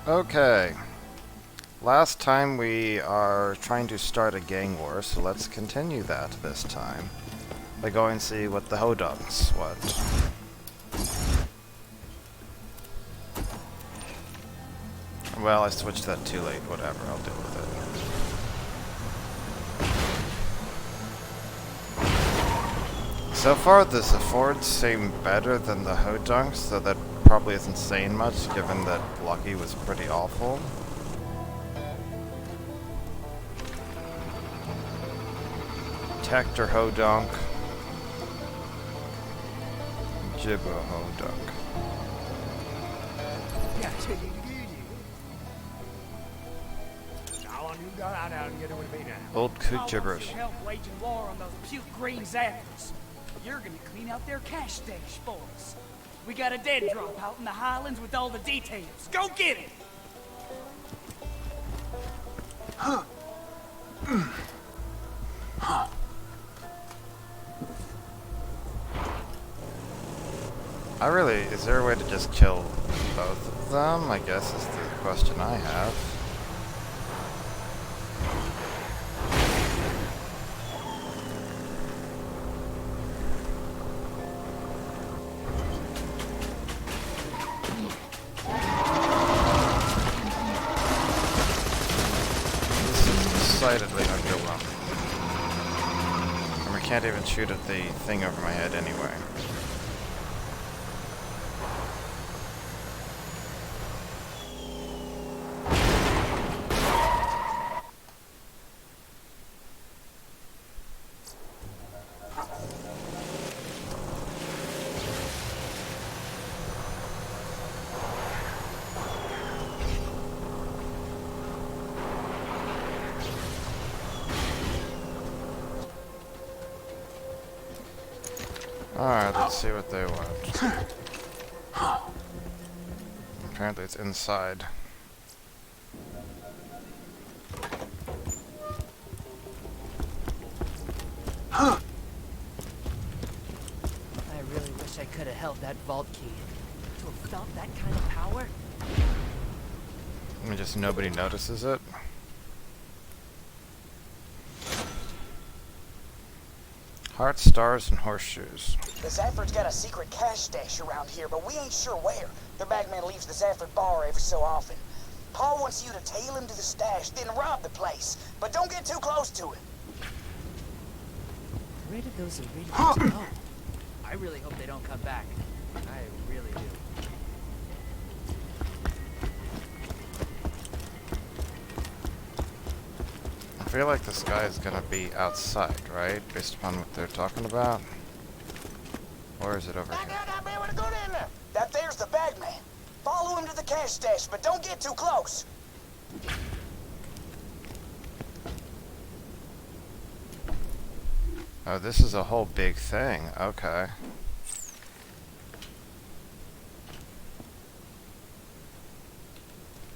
Okay. Last time we are trying to start a gang war, so let's continue that this time. By going and see what the Hodunks want. Well, I switched that too late. Whatever, I'll deal with it. So far, the Zephoids seem better than the Hodunks, though that probably isn't saying much, given that Lucky was pretty awful. Tector Hodunk. Gibbo Hodunk. Old coot gibberish. Help waging war on those puke green Zephyrs. You're gonna clean out their cash stash for us. We got a dead drop out in the Highlands with all the details. Go get it! Is there a way to just kill both of them? I guess is the question I have. This is decidedly underwhelming. And I can't even shoot at the thing over my head anyway. Alright, let's see what they want. Apparently it's inside. I really wish I could have held that vault key. To have felt that kind of power? I mean, just nobody notices it. Hearts, stars, and horseshoes. The Zephyrd's got a secret cash stash around here, but we ain't sure where. The bagman leaves the Zephyr bar every so often. Paul wants you to tail him to the stash, then rob the place. But don't get too close to him. Where did those ingredients go? I really hope they don't come back. I really do. I feel like this guy is gonna be outside, right? Based upon what they're talking about? Or is it over here? That there's the bagman. Follow him to the cash stash, but don't get too close. Oh, this is a whole big thing. Okay.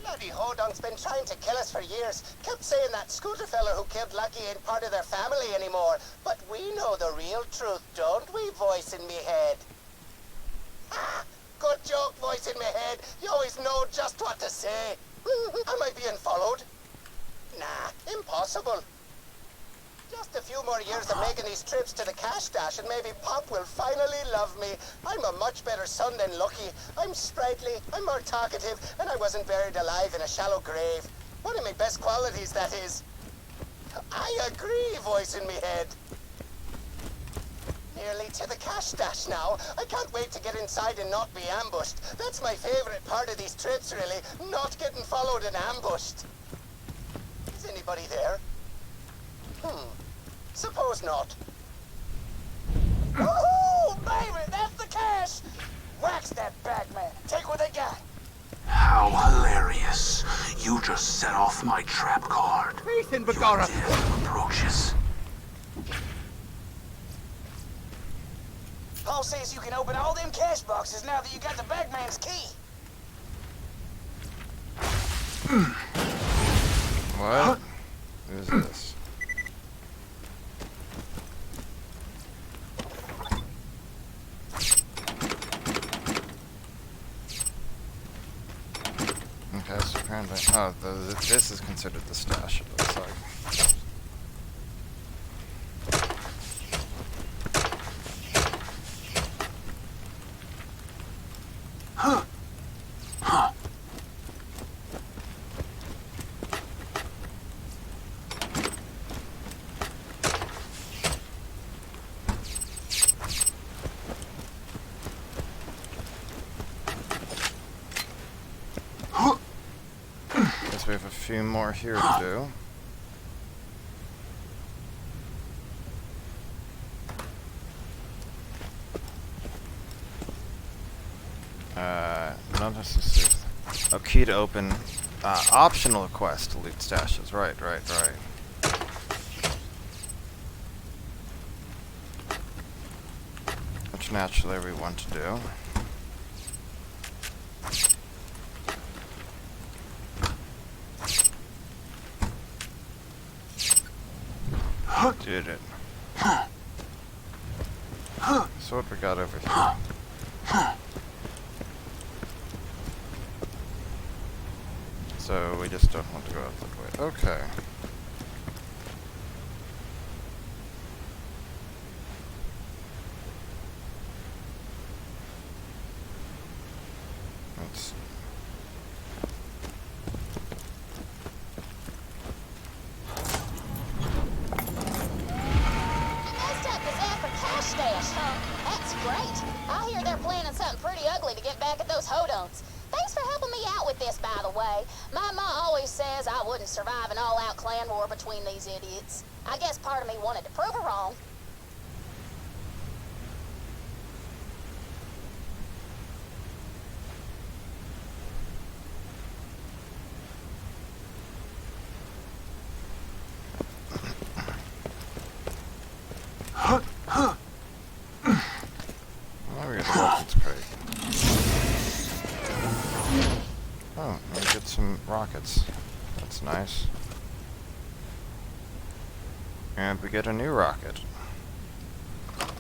Bloody Hodunk's been trying to kill us for years. Kept saying that scooter fella who killed Lucky ain't part of their family anymore. But we know the real truth, don't we, voice in me head? Ah, good joke, voice in me head. You always know just what to say. Am I being followed? Nah, impossible. Just a few more years of making these trips to the cash stash and maybe Pop will finally love me. I'm a much better son than Lucky. I'm sprightly, I'm more talkative, and I wasn't buried alive in a shallow grave. One of my best qualities, that is. I agree, voice in me head. Nearly to the cash stash now. I can't wait to get inside and not be ambushed. That's my favorite part of these trips, really. Not getting followed and ambushed. Is anybody there? Suppose not. Woohoo! Baby, that's the cash! Wax that bagman. Take what they got. How hilarious. You just set off my trap card. Ethan Begorra! Death approaches. Paul says you can open all them cash boxes now that you got the bagman's key. What? Who's this? Okay, so apparently. Oh, this is considered the stash, it looks like. Guess we have a few more here to do. Not necessarily. Oh, key to open. Optional quest to loot stashes. Right. Which naturally we want to do. Did it. So what we got over here? So we just don't want to go out that way. Okay. Let's see. Stash, huh? That's great. I hear they're planning something pretty ugly to get back at those hodons. Thanks for helping me out with this, by the way. My ma always says I wouldn't survive an all-out clan war between these idiots. I guess part of me wanted to prove her wrong. Oh, we get some rockets. That's nice. And we get a new rocket.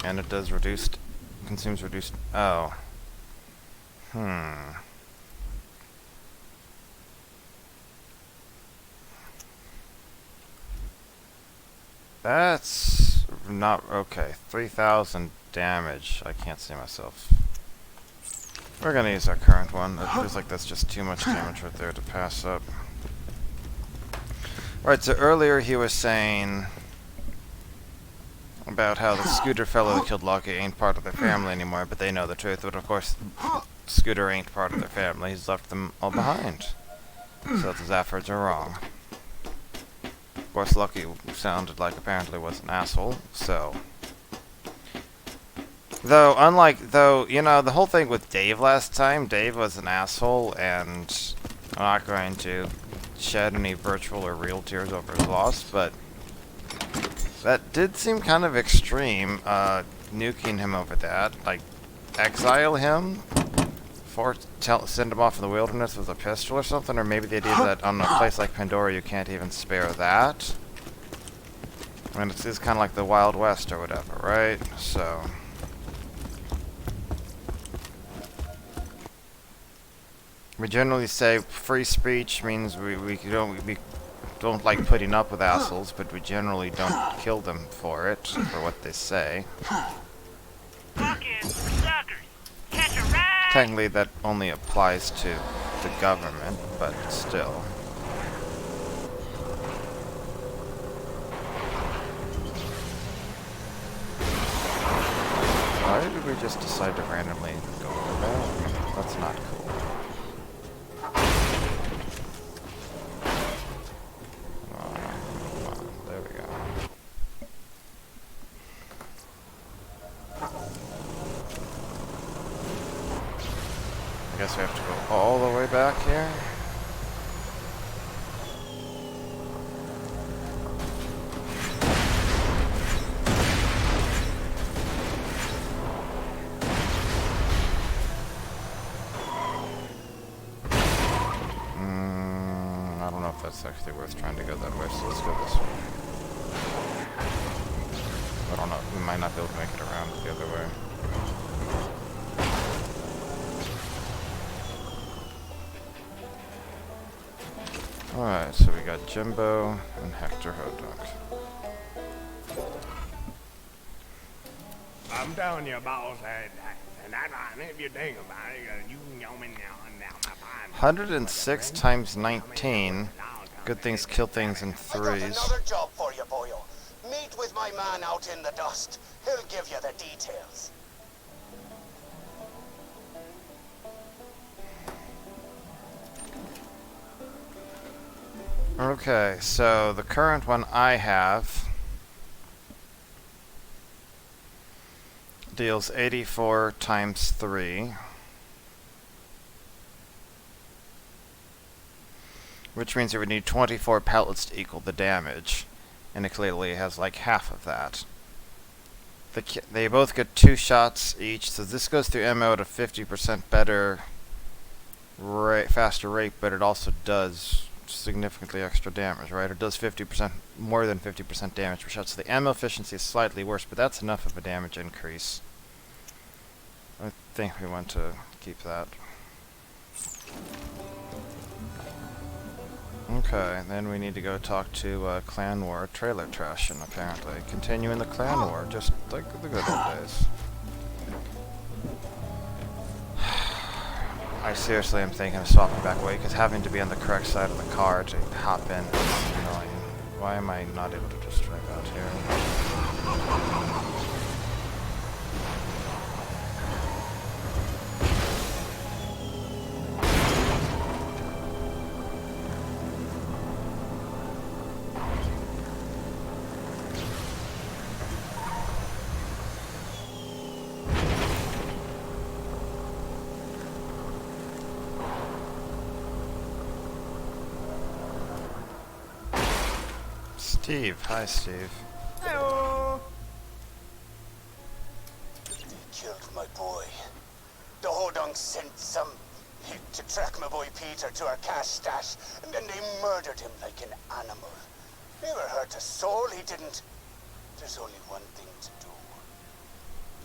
And it does reduced... consumes reduced... oh. That's... not... okay. 3,000 damage. I can't see myself. We're gonna use our current one. It feels like that's just too much damage right there to pass up. Right, so earlier he was saying about how the Scooter fellow that killed Lucky ain't part of their family anymore, but they know the truth. But of course, Scooter ain't part of their family. He's left them all behind. So the Zaffords are wrong. Of course, Lucky sounded like apparently was an asshole, so... Though, you know, the whole thing with Dave last time, Dave was an asshole, and I'm not going to shed any virtual or real tears over his loss, but that did seem kind of extreme, nuking him over that. Like, exile him? Send him off in the wilderness with a pistol or something? Or maybe the idea that on a place like Pandora you can't even spare that? I mean, it's kind of like the Wild West or whatever, right? So... we generally say free speech means we don't like putting up with assholes, but we generally don't kill them for it, for what they say. Fucking suckers! Catch a ride! Technically that only applies to the government, but still. Why did we just decide to randomly go over there? That's not cool. I guess we have to go all the way back here. I don't know if that's actually worth trying to go that way, so let's go this way. I don't know, we might not be able to make it around the other way. Alright, so we got Jimbo and Hector Hodunk. I'm telling you, boss, and that's right, if you think about it, you know me now. 106 times 19. Good things kill things in I got threes. another job for you, boyo. Meet with my man out in the dust. He'll give you the details. Okay, so the current one I have deals 84 times 3, which means it would need 24 pellets to equal the damage, and it clearly has like half of that. They both get 2 shots each, so this goes through ammo at a 50% better faster rate, but it also does significantly extra damage, right? It does 50% more than 50% damage per shot, so the ammo efficiency is slightly worse, but that's enough of a damage increase. I think we want to keep that. Okay, then we need to go talk to Clan War trailer trashing, apparently. Continuing the Clan War, just like the good old days. I seriously am thinking of swapping back away, because having to be on the correct side of the car to hop in is annoying. Why am I not able to just drive out here? Steve, hi Steve. Hello. They killed my boy. The Hodunks sent some hit to track my boy Peter to our cash stash, and then they murdered him like an animal. Never hurt a soul, he didn't. There's only one thing to do.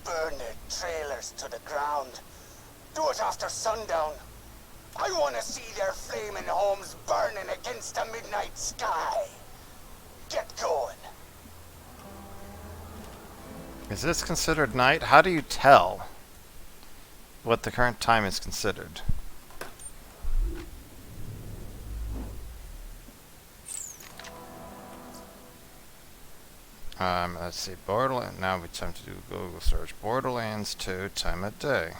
Burn their trailers to the ground. Do it after sundown. I want to see their flaming homes burning against the midnight sky. Get going. Is this considered night? How do you tell what the current time is considered? Let's see, Borderlands. Now it's time to do Google search. Borderlands 2 time of day.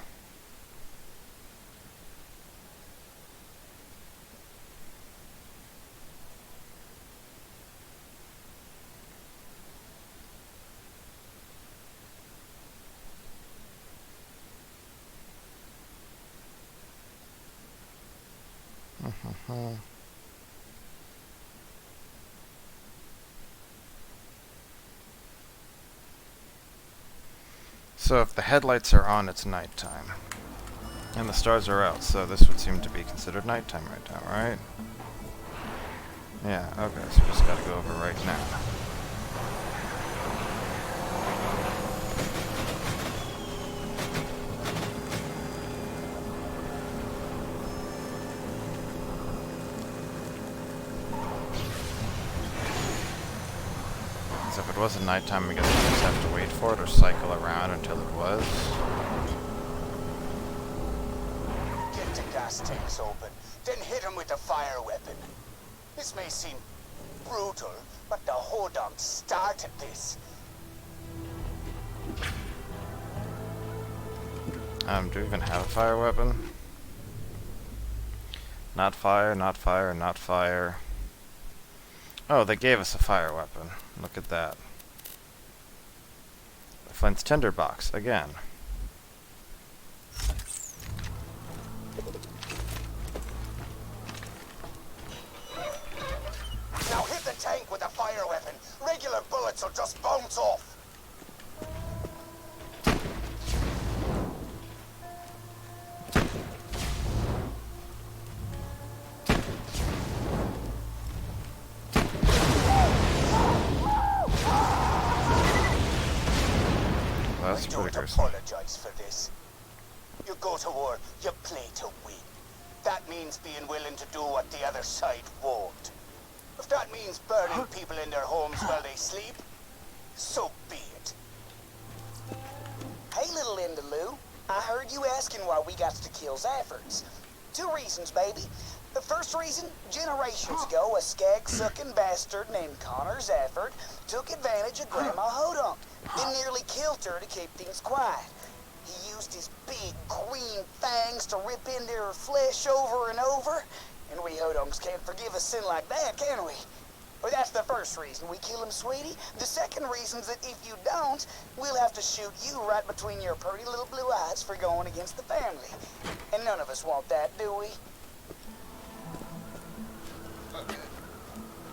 So if the headlights are on, it's nighttime. And the stars are out, so this would seem to be considered nighttime right now, right? Yeah, okay, so we just gotta go over right now. If it wasn't nighttime, I guess we just have to wait for it or cycle around until it was. Get the gas tanks open, then hit him with the fire weapon. This may seem brutal, but the Hodunks started this. Do we even have a fire weapon? Not fire, not fire, not fire. Oh, they gave us a fire weapon. Look at that. The Flint's tinderbox, again. Now hit the tank with a fire weapon. Regular bullets will just bounce off. That's I pretty don't gruesome. apologize for this. You go to war, you play to win. That means means being willing to do what the other side won't. If that means burning people in their homes while they sleep, so be it. Hey, little Indaloo. I heard you asking why we got to kill Zaffords. 2 reasons, baby. The first reason, generations ago, a skag-sucking bastard named Connor Zafford took advantage of Grandma Hodunk and nearly killed her to keep things quiet. He used his big green fangs to rip into her flesh over and over, and we Hodunks can't forgive a sin like that, can we? Well, that's the first reason we kill him, sweetie. The second reason's that if you don't, we'll have to shoot you right between your pretty little blue eyes for going against the family. And none of us want that, do we?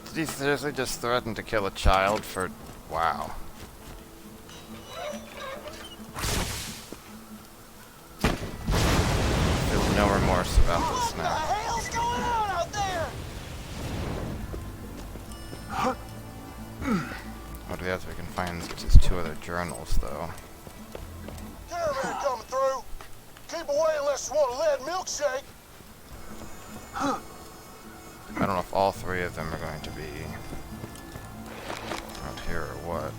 Did he seriously just threaten to kill a child for... Wow. Feel no remorse about this now. What the hell's going on out there? What are the odds we can find just 2 other journals, though? Caravan coming through. Keep away unless you want a lead milkshake. I don't know if all 3 of them are going to be out here or what.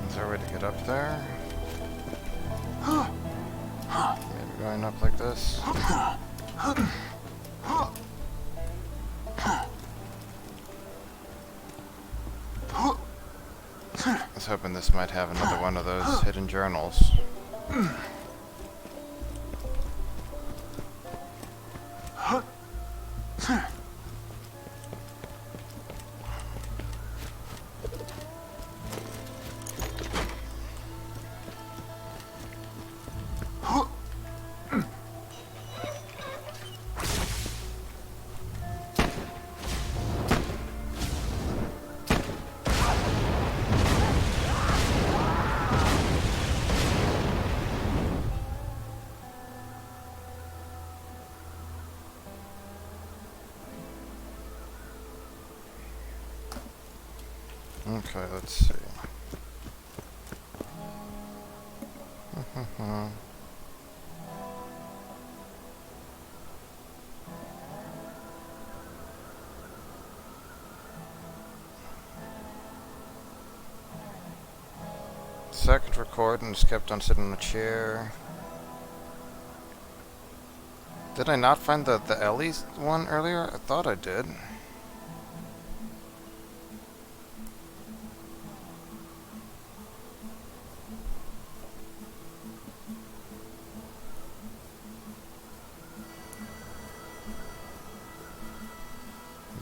Is there a way to get up there? Maybe going up like this? I was hoping this might have another one of those hidden journals. Okay, let's see. Second recording is kept on sitting in a chair. Did I not find the Ellie one earlier? I thought I did.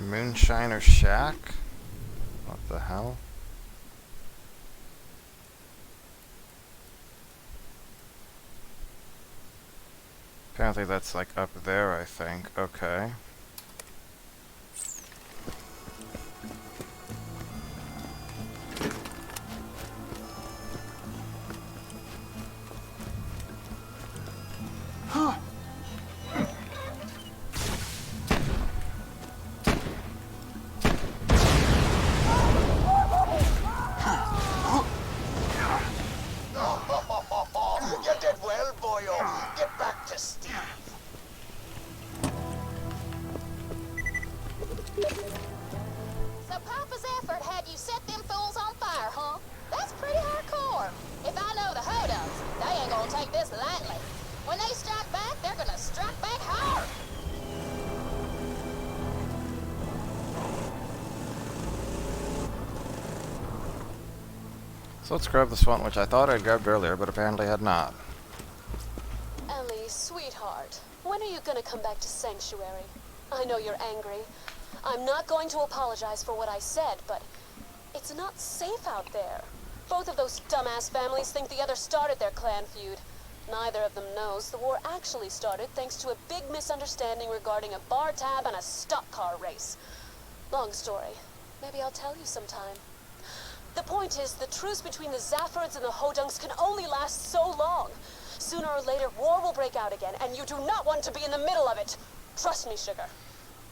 Moonshiner Shack? What the hell? Apparently that's like up there, I think. Okay. You did well, boyo. Get back to Steve. So Papa's effort had you set them fools on fire, huh? That's pretty hardcore. If I know the Hodunks, they ain't gonna take this lightly. When they strike back, they're gonna strike back hard. So let's grab this one, which I thought I'd grabbed earlier, but apparently had not. Ellie, sweetheart, when are you gonna come back to Sanctuary? I know you're angry. I'm not going to apologize for what I said, but it's not safe out there. Both of those dumbass families think the other started their clan feud. Neither of them knows the war actually started thanks to a big misunderstanding regarding a bar tab and a stock car race. Long story. Maybe I'll tell you sometime. The point is, the truce between the Zaffords and the Hodunks can only last so long. Sooner or later, war will break out again, and you do not want to be in the middle of it. Trust me, sugar.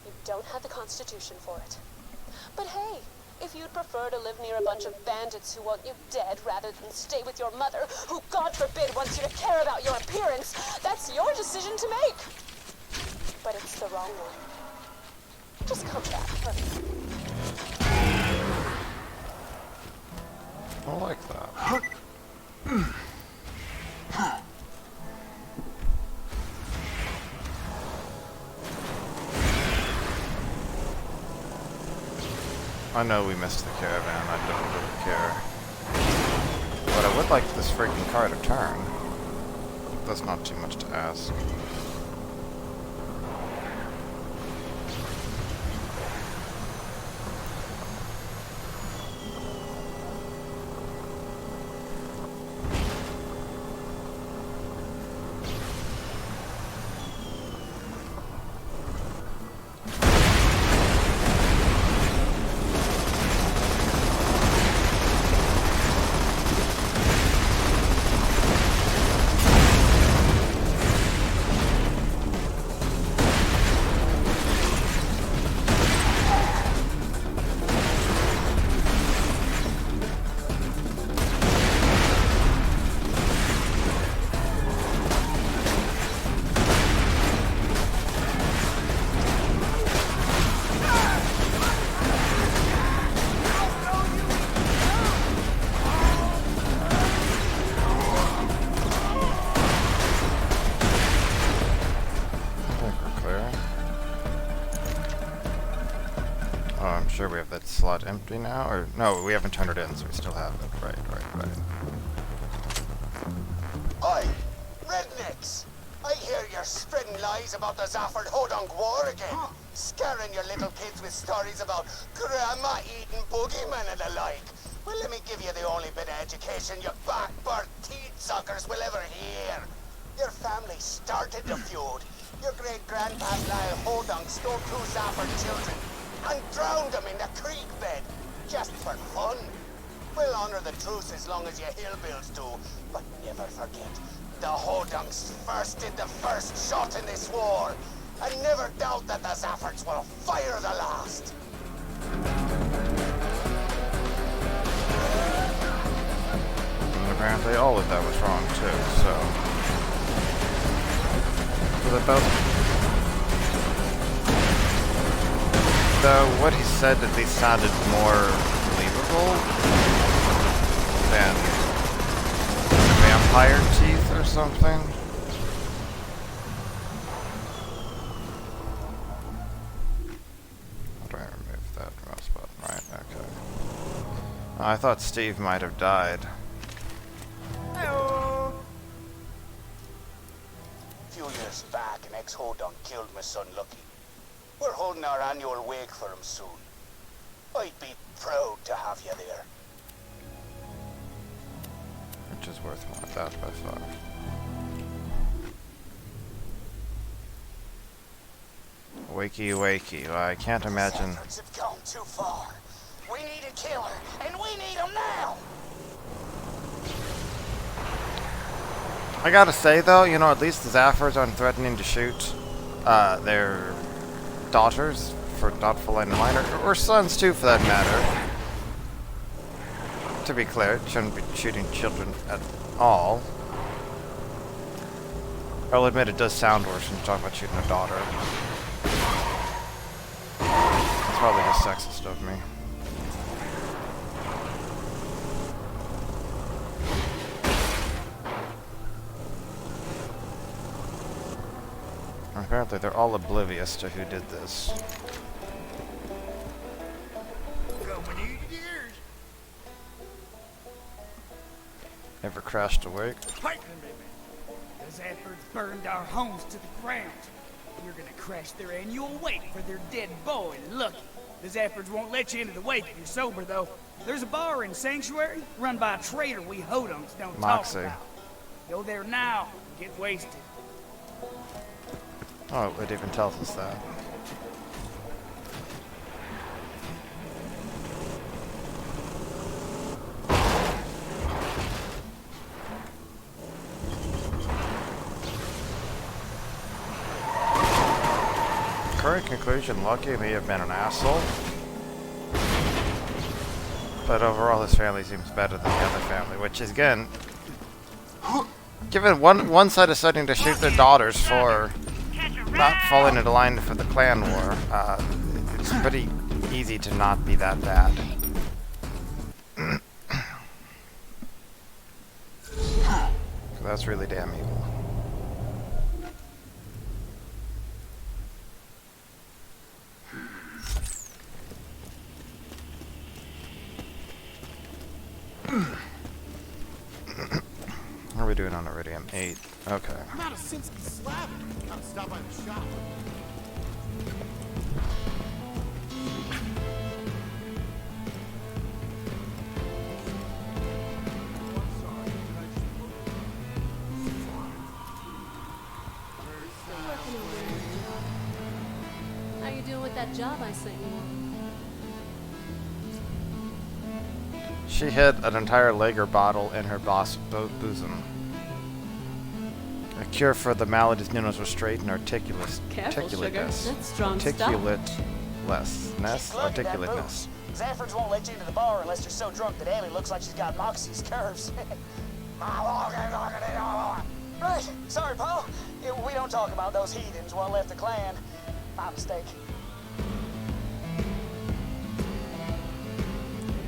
You don't have the constitution for it. But hey, if you'd prefer to live near a bunch of bandits who want you dead rather than stay with your mother, who, God forbid, wants you to care about your appearance, that's your decision to make. But it's the wrong one. Just come back, honey. I like that. I know we missed the caravan, I don't really care. But I would like this freaking car to turn. That's not too much to ask. Sure, we have that slot empty now, or no, we haven't turned it in, so we still have it. Right. Oi, rednecks! I hear you're spreading lies about the Zafford Hodunk War again, scaring your little kids with stories about grandma eating boogeymen and the like. Well, let me give you the only bit of education you back-burnt teeth suckers will ever hear. Your family started the feud. Your great-grandpa Lyle Hodunk stole 2 Zafford children and drowned them in the creek bed, just for fun. We'll honor the truce as long as you hillbills do, but never forget, the Hodunks first did the first shot in this war, and never doubt that the Zaffords will fire the last. And apparently all of that was wrong too, so they both. Though what he said at least sounded more believable than vampire teeth or something. How do I remove that mouse button? Right, okay. I thought Steve might have died. A few years back, an ex-Hodunk killed my son Lucky. We're holding our annual wake for him soon. I'd be proud to have you there. Which is worth more, that by far. Wakey. Well, I can't imagine. The Zaffords have gone too far. We need a killer, and we need him now! I gotta say though, you know, at least the Zaffords aren't threatening to shoot their daughters for doubtful line of line, or sons too for that matter. To be clear, shouldn't be shooting children at all. I'll admit it does sound worse when you talk about shooting a daughter. It's probably just sexist of me. Apparently they're all oblivious to who did this. Ever crashed awake? Fight! The Zaffords burned our homes to the ground. You're gonna crash their annual wake for their dead boy, Lucky. The Zaffords won't let you into the wake if you're sober, though. There's a bar in Sanctuary run by a trader we Hodunks don't Moxie. talk about. Go there now and get wasted. Oh, it even tells us that. Current conclusion, Lucky may have been an asshole. But overall his family seems better than the other family, which is, again, given one side is starting to shoot their daughters for not falling into line for the clan war, it's pretty easy to not be that bad. So that's really damn evil. What are we doing on Iridium? 8. Okay. I'm out of Sinsky slab. Gotta stop by the shop. How you doing with that job I sent you on? She hid an entire Lager bottle in her boss' bosom. A cure for the maladies known as restraint and Careful, sugar. articulateness. That's strong stuff. Articulateness. Articulateness. Zaffords won't let you into the bar unless you're so drunk that Ellie looks like she's got Moxie's curves. Right, sorry, Paul. We don't talk about those heathens while left the clan. My mistake.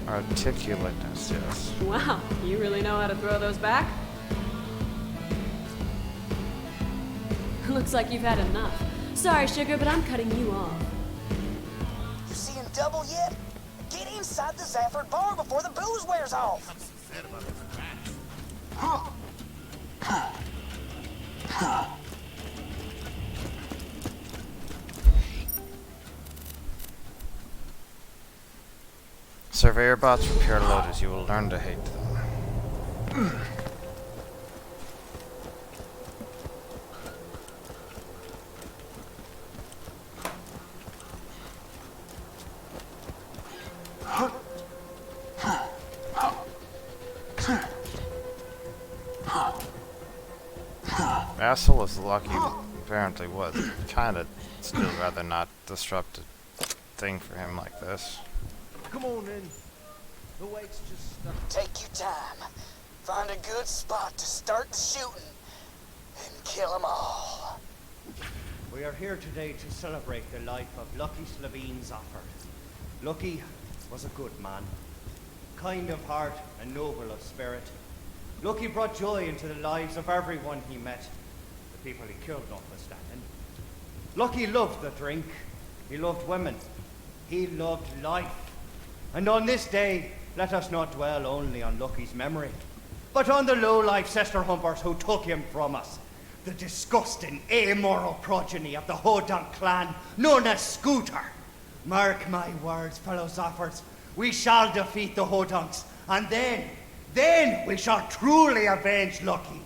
Articulateness, yes. Wow, you really know how to throw those back? Looks like you've had enough. Sorry, sugar, but I'm cutting you off. You seeing double yet? Get inside the Zafford bar before the booze wears off. Surveyor bots for pure loaders. You will learn to hate them. Asshole as Lucky apparently was. Kinda still rather not disrupt a thing for him like this. Come on in. The wait's just Take your time. Find a good spot to start the shooting and kill them all. We are here today to celebrate the life of Lucky Slavine Zafford. Lucky was a good man, kind of heart and noble of spirit. Lucky brought joy into the lives of everyone he met, the people he killed notwithstanding. Lucky loved the drink, he loved women, he loved life. And on this day, let us not dwell only on Lucky's memory, but on the low-life sister humpers who took him from us. The disgusting, amoral progeny of the Hodunk clan, known as Scooter. Mark my words, fellow Zaffords, we shall defeat the Hodunks, and then we shall truly avenge Lucky.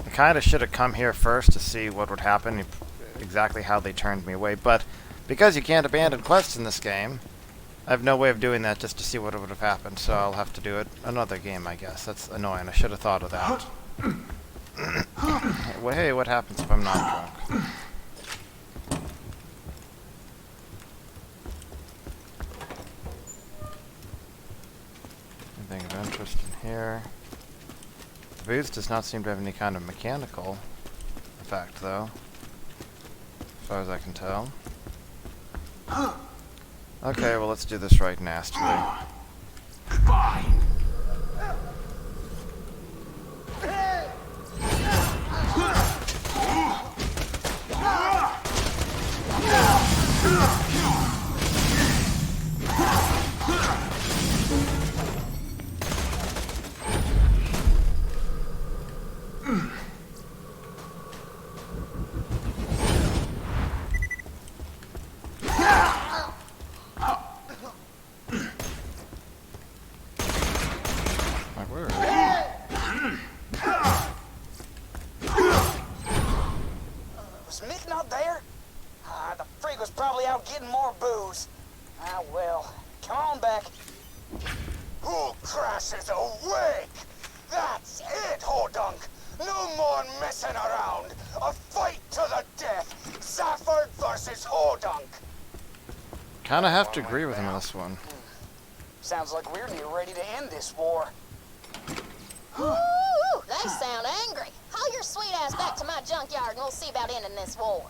I kinda should have come here first to see what would happen, exactly how they turned me away, but because you can't abandon quests in this game, I have no way of doing that just to see what would have happened, so I'll have to do it another game, I guess. That's annoying. I should have thought of that. Well, hey, what happens if I'm not drunk? Anything of interest in here? The booth does not seem to have any kind of mechanical effect, though, as far as I can tell. Okay, well, let's do this right nastily. Fine. getting more booze. Ah, well. Come on back. Who crashes awake? That's it, Hodunk. No more messing around. A fight to the death. Zafford versus Hodunk. Kinda have to agree with him on this one. Sounds like we're near ready to end this war. Ooh, they sound angry. Haul your sweet ass back to my junkyard and we'll see about ending this war.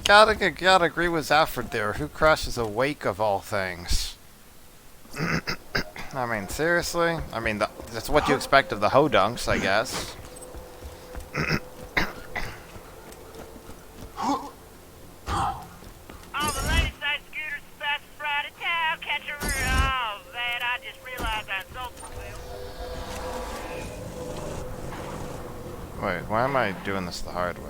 Gotta agree with Zafford there. Who crashes a wake of all things? I mean, seriously? I mean, that's what you expect of the Hodunks, I guess. All the ladies side scooters as fast as Friday town. Catch a oh man, I just realized I sold them. Wait, why am I doing this the hard way?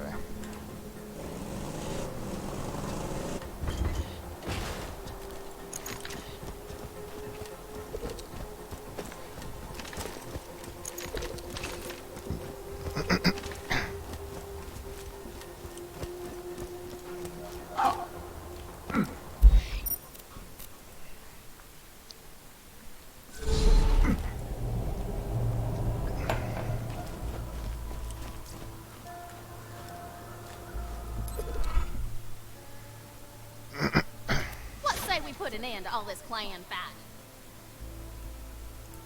Put an end to all this clan fight.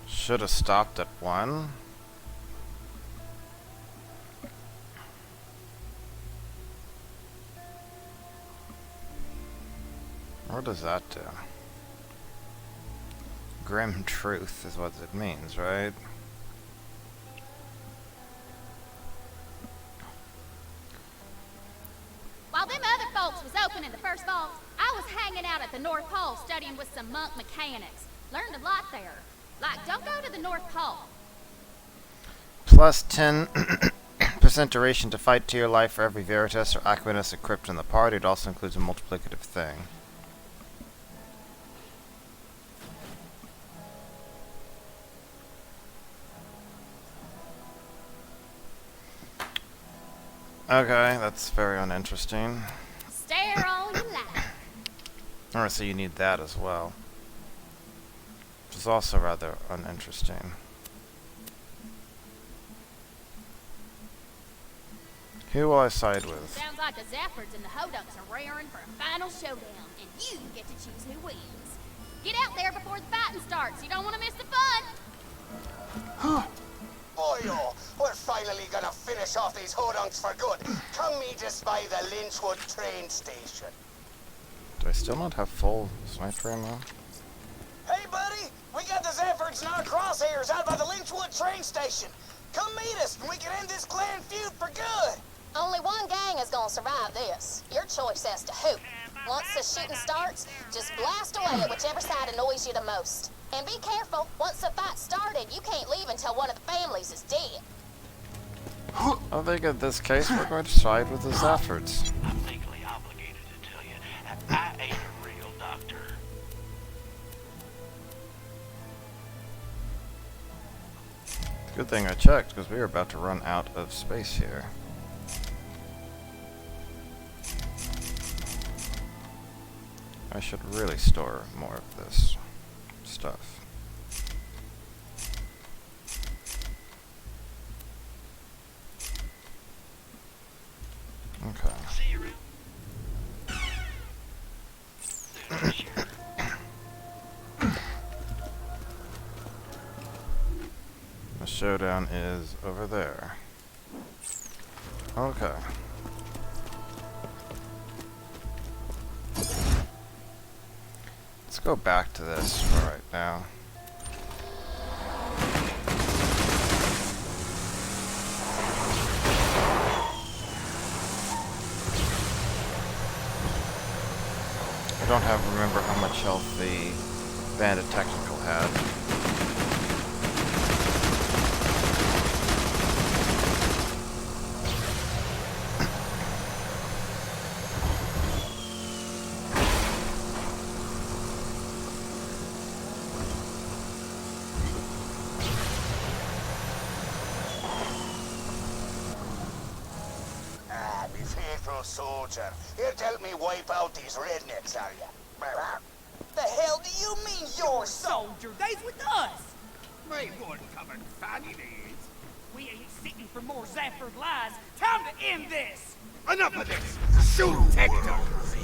Should have stopped at 1. What does that do? Grim truth is what it means, right? While them other folks was opening the first vault, I was hanging out at the North Pole studying with some monk mechanics. Learned a lot there. Like, don't go to the North Pole. Plus 10% duration to fight to your life for every Veritas or Aquinus equipped in the party. It also includes a multiplicative thing. Okay, that's very uninteresting. Stare all you like. Alright, so you need that as well. Which is also rather uninteresting. Who will I side with? Sounds like the Zaffords and the Hodunks are raring for a final showdown, and you get to choose who wins. Get out there before the fighting starts. You don't want to miss the fun. Boyo, we're finally gonna finish off these Hodunks for good. Come meet us by the Lynchwood train station. Do I still not have full sniper ammo? Hey, buddy! We got the Zaffords in our crosshairs out by the Lynchwood train station. Come meet us, and we can end this clan feud for good. Only one gang is gonna survive this. Your choice as to who. Once the shooting starts, just blast away at whichever side annoys you the most. And be careful, once the fight started, you can't leave until one of the families is dead. I think in this case we're going to side with the Zaffords. I'm legally obligated to tell you, I ain't a real doctor. Good thing I checked, because we are about to run out of space here. I should really store more of this stuff. Okay. See you around. The showdown is over there. Okay. Let's go back to this for right now. I don't remember how much health the Bandit Technical had. Soldier. Here to help me wipe out these rednecks, are ya? The hell do you mean you're soldier? They's with us. Me one covered fanny needs. We ain't sitting for more Zafford lies. Time to end this. Enough of this. Shoot Hector.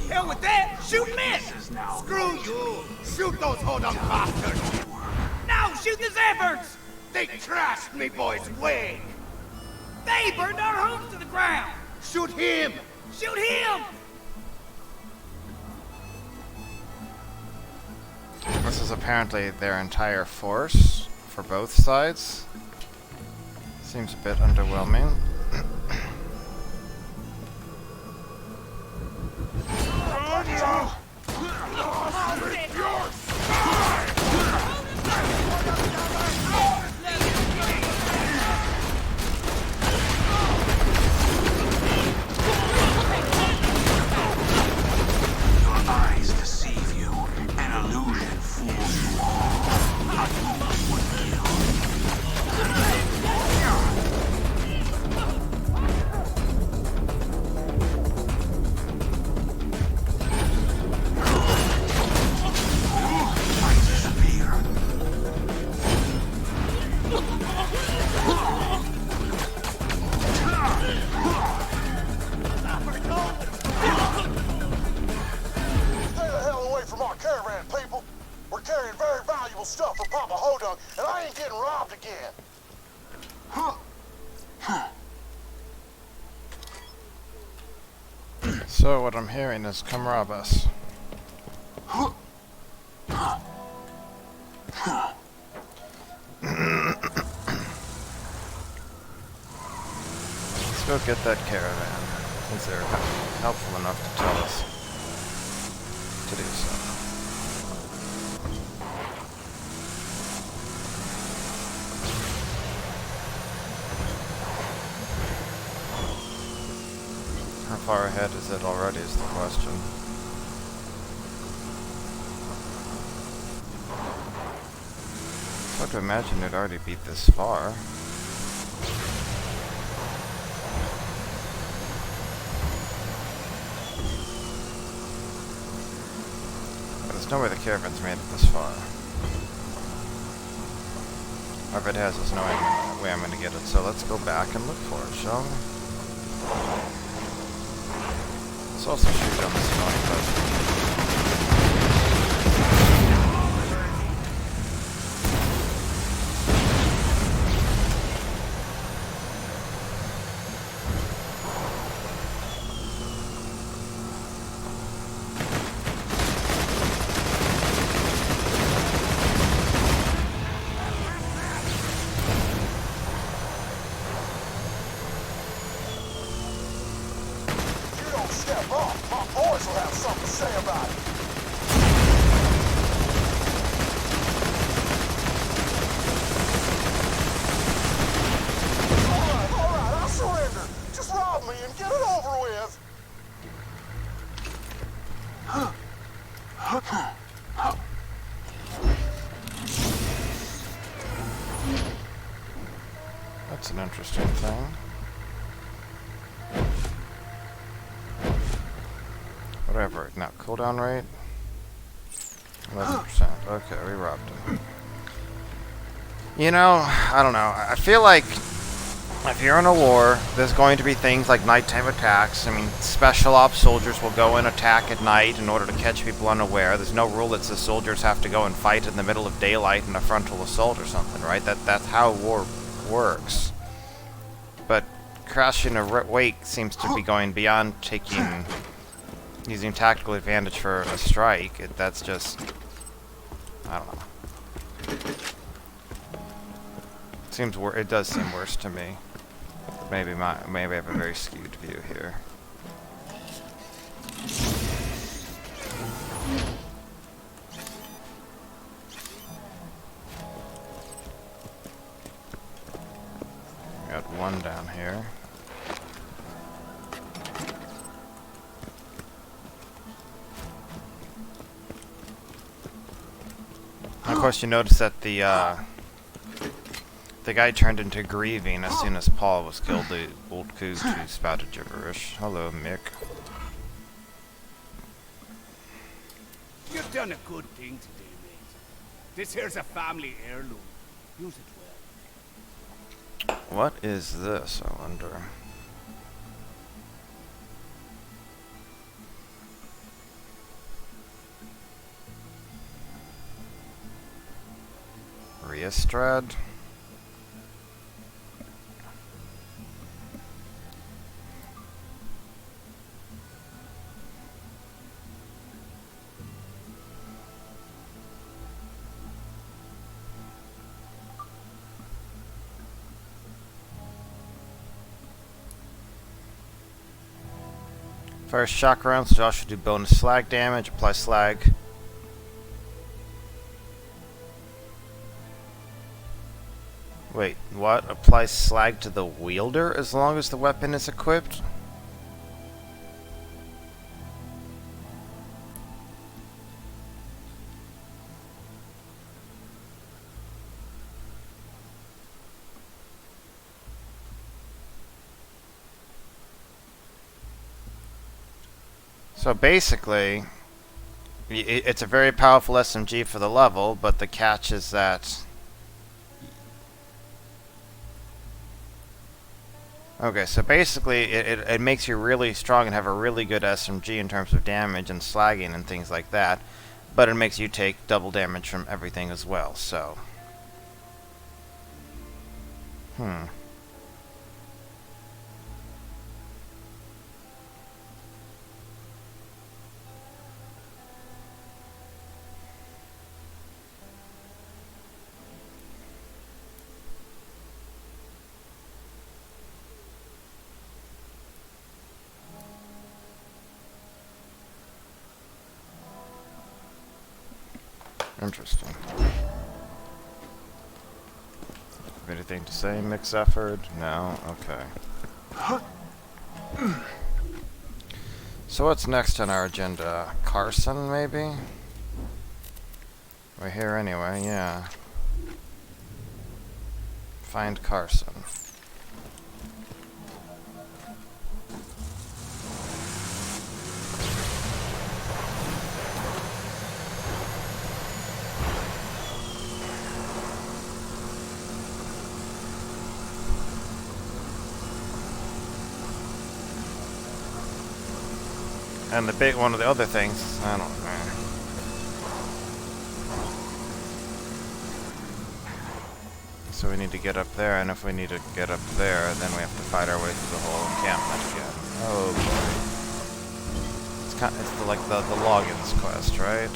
Hell with that. Shoot me. Screw you. Shoot those hold-on bastards. No, shoot the Zaffords. They trashed me boy's wig. They burned our homes to the ground. Shoot him. Shoot him. This is apparently their entire force for both sides. Seems a bit underwhelming. Stuff for Papa Hodunk, and I ain't getting robbed again. So what I'm hearing is, come rob us. Let's go get that caravan, since they're helpful enough to tell us to do so. How far ahead is it already is the question. It's hard to imagine it'd already beat this far. But there's no way the caravan's made it this far. Or if it has, there's no way I'm gonna get it. So let's go back and look for it, shall we? Let's also shoot down this one, Step up. My boys will have something to say about it. All right, I'll surrender. Just rob me and get it over with. that's an interesting thing. Whatever. Now, cooldown rate? 11%. Okay, we robbed him. You know, I don't know. I feel like if you're in a war, there's going to be things like nighttime attacks. I mean, special ops soldiers will go and attack at night in order to catch people unaware. There's no rule that says soldiers have to go and fight in the middle of daylight in a frontal assault or something, right? That's how war works. But crashing a wake seems to be going beyond using tactical advantage for a strike. That's just, I don't know. It does seem worse to me. But maybe I have a very skewed view here. We got one down here. Of course, you notice that the The guy turned into grieving as soon as Paul was killed. The old coot who spouted gibberish. Hello, Mick. You've done a good thing today, mate. This here's a family heirloom. Use it well. What is this, I wonder? Riestrad? First shock round, so Josh should do bonus slag damage, apply slag. Wait, what? Apply slag to the wielder as long as the weapon is equipped? So basically, it's a very powerful SMG for the level, but the catch is that... Okay, so basically it makes you really strong and have a really good SMG in terms of damage and slagging and things like that, but it makes you take double damage from everything as well, so... Interesting. Anything to say, mix effort? No? Okay. So what's next on our agenda? Carson, maybe? We're here anyway, yeah. Find Carson. And the big one of the other things, I don't know. So we need to get up there, and if we need to get up there, then we have to fight our way through the whole encampment again. Oh boy. It's kind of, it's like the logins quest, right?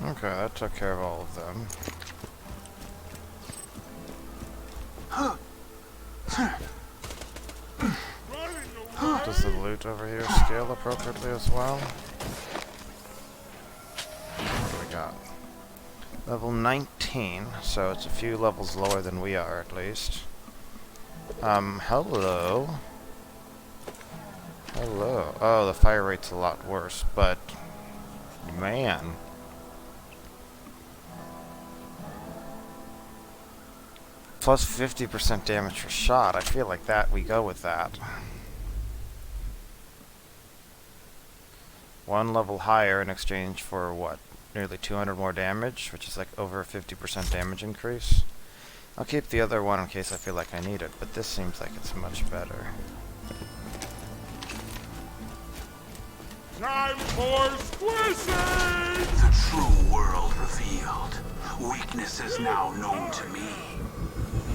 Okay, that took care of all of them. Does the loot over here scale appropriately as well? What do we got? Level 19, so it's a few levels lower than we are at least. Hello. Hello. Oh, the fire rate's a lot worse, but... man. Plus 50% damage for shot. I feel like that we go with that. One level higher in exchange for what? Nearly 200 more damage, which is like over a 50% damage increase. I'll keep the other one in case I feel like I need it, but this seems like it's much better. Time for squishing! The true world revealed. Weakness is now known to me.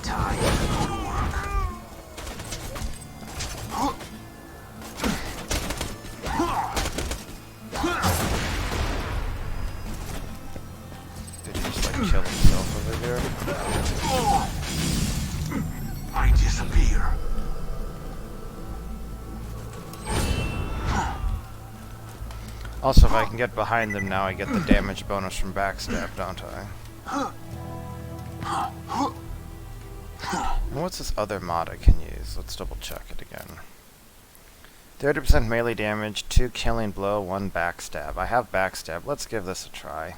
Time to go to work. Did he just like kill himself over here? I disappear. Also, if I can get behind them now, I get the damage bonus from backstab, don't I? And what's this other mod I can use? Let's double check it again. 30% melee damage, 2 killing blow, 1 backstab. I have backstab. Let's give this a try.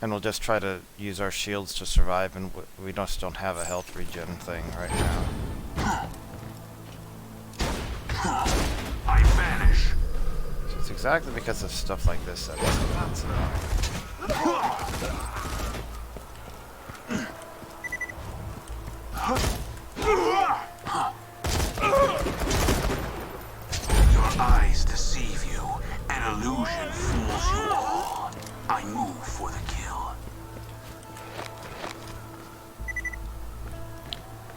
And we'll just try to use our shields to survive, and we just don't have a health regen thing right now. I vanish. So it's exactly because of stuff like this that it's annoying. Your eyes deceive you. An illusion fools you all. I move for the kill.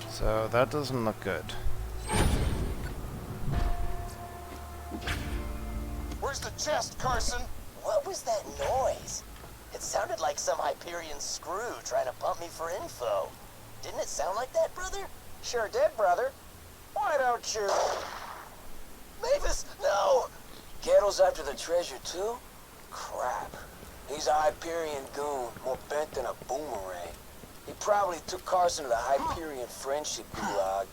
So that doesn't look good. Where's the chest, Carson? What was that noise? It sounded like some Hyperion screw trying to pump me for info. Didn't it sound like that, brother? Sure did, brother. Why don't you... Mavis, no! Kettle's after the treasure too? Crap. He's a Hyperion goon, more bent than a boomerang. He probably took Carson to the Hyperion friendship gulag.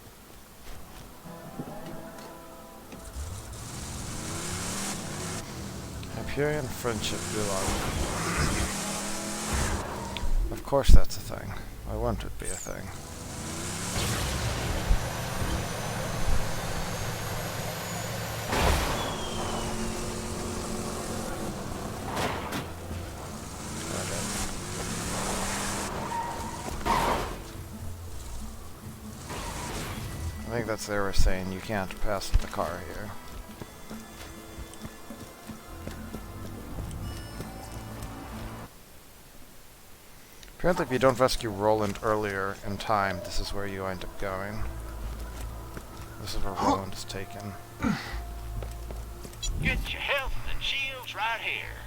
Hyperion friendship gulag. Of course that's a thing. Why wouldn't it be a thing? I think that's they were saying you can't pass the car here. Apparently if you don't rescue Roland earlier in time, this is where you end up going. This is where Roland is taken. Get your health and shields right here.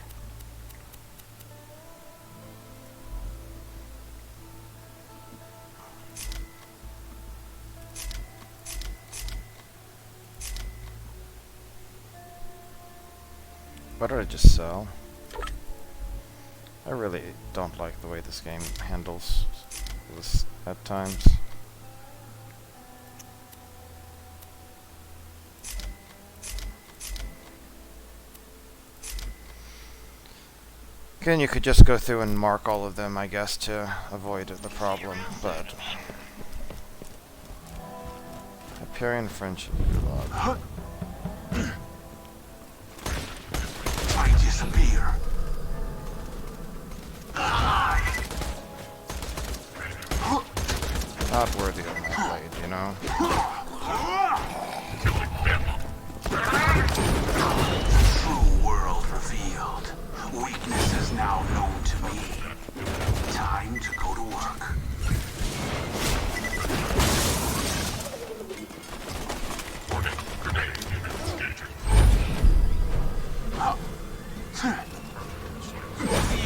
What did I just sell? I really don't like the way this game handles this at times. Again, you could just go through and mark all of them, I guess, to avoid the problem, but... Hyperion friendship gulag. I disappear. Not worthy of my blade, you know? True world revealed. Weakness is now known to me. Time to go to work.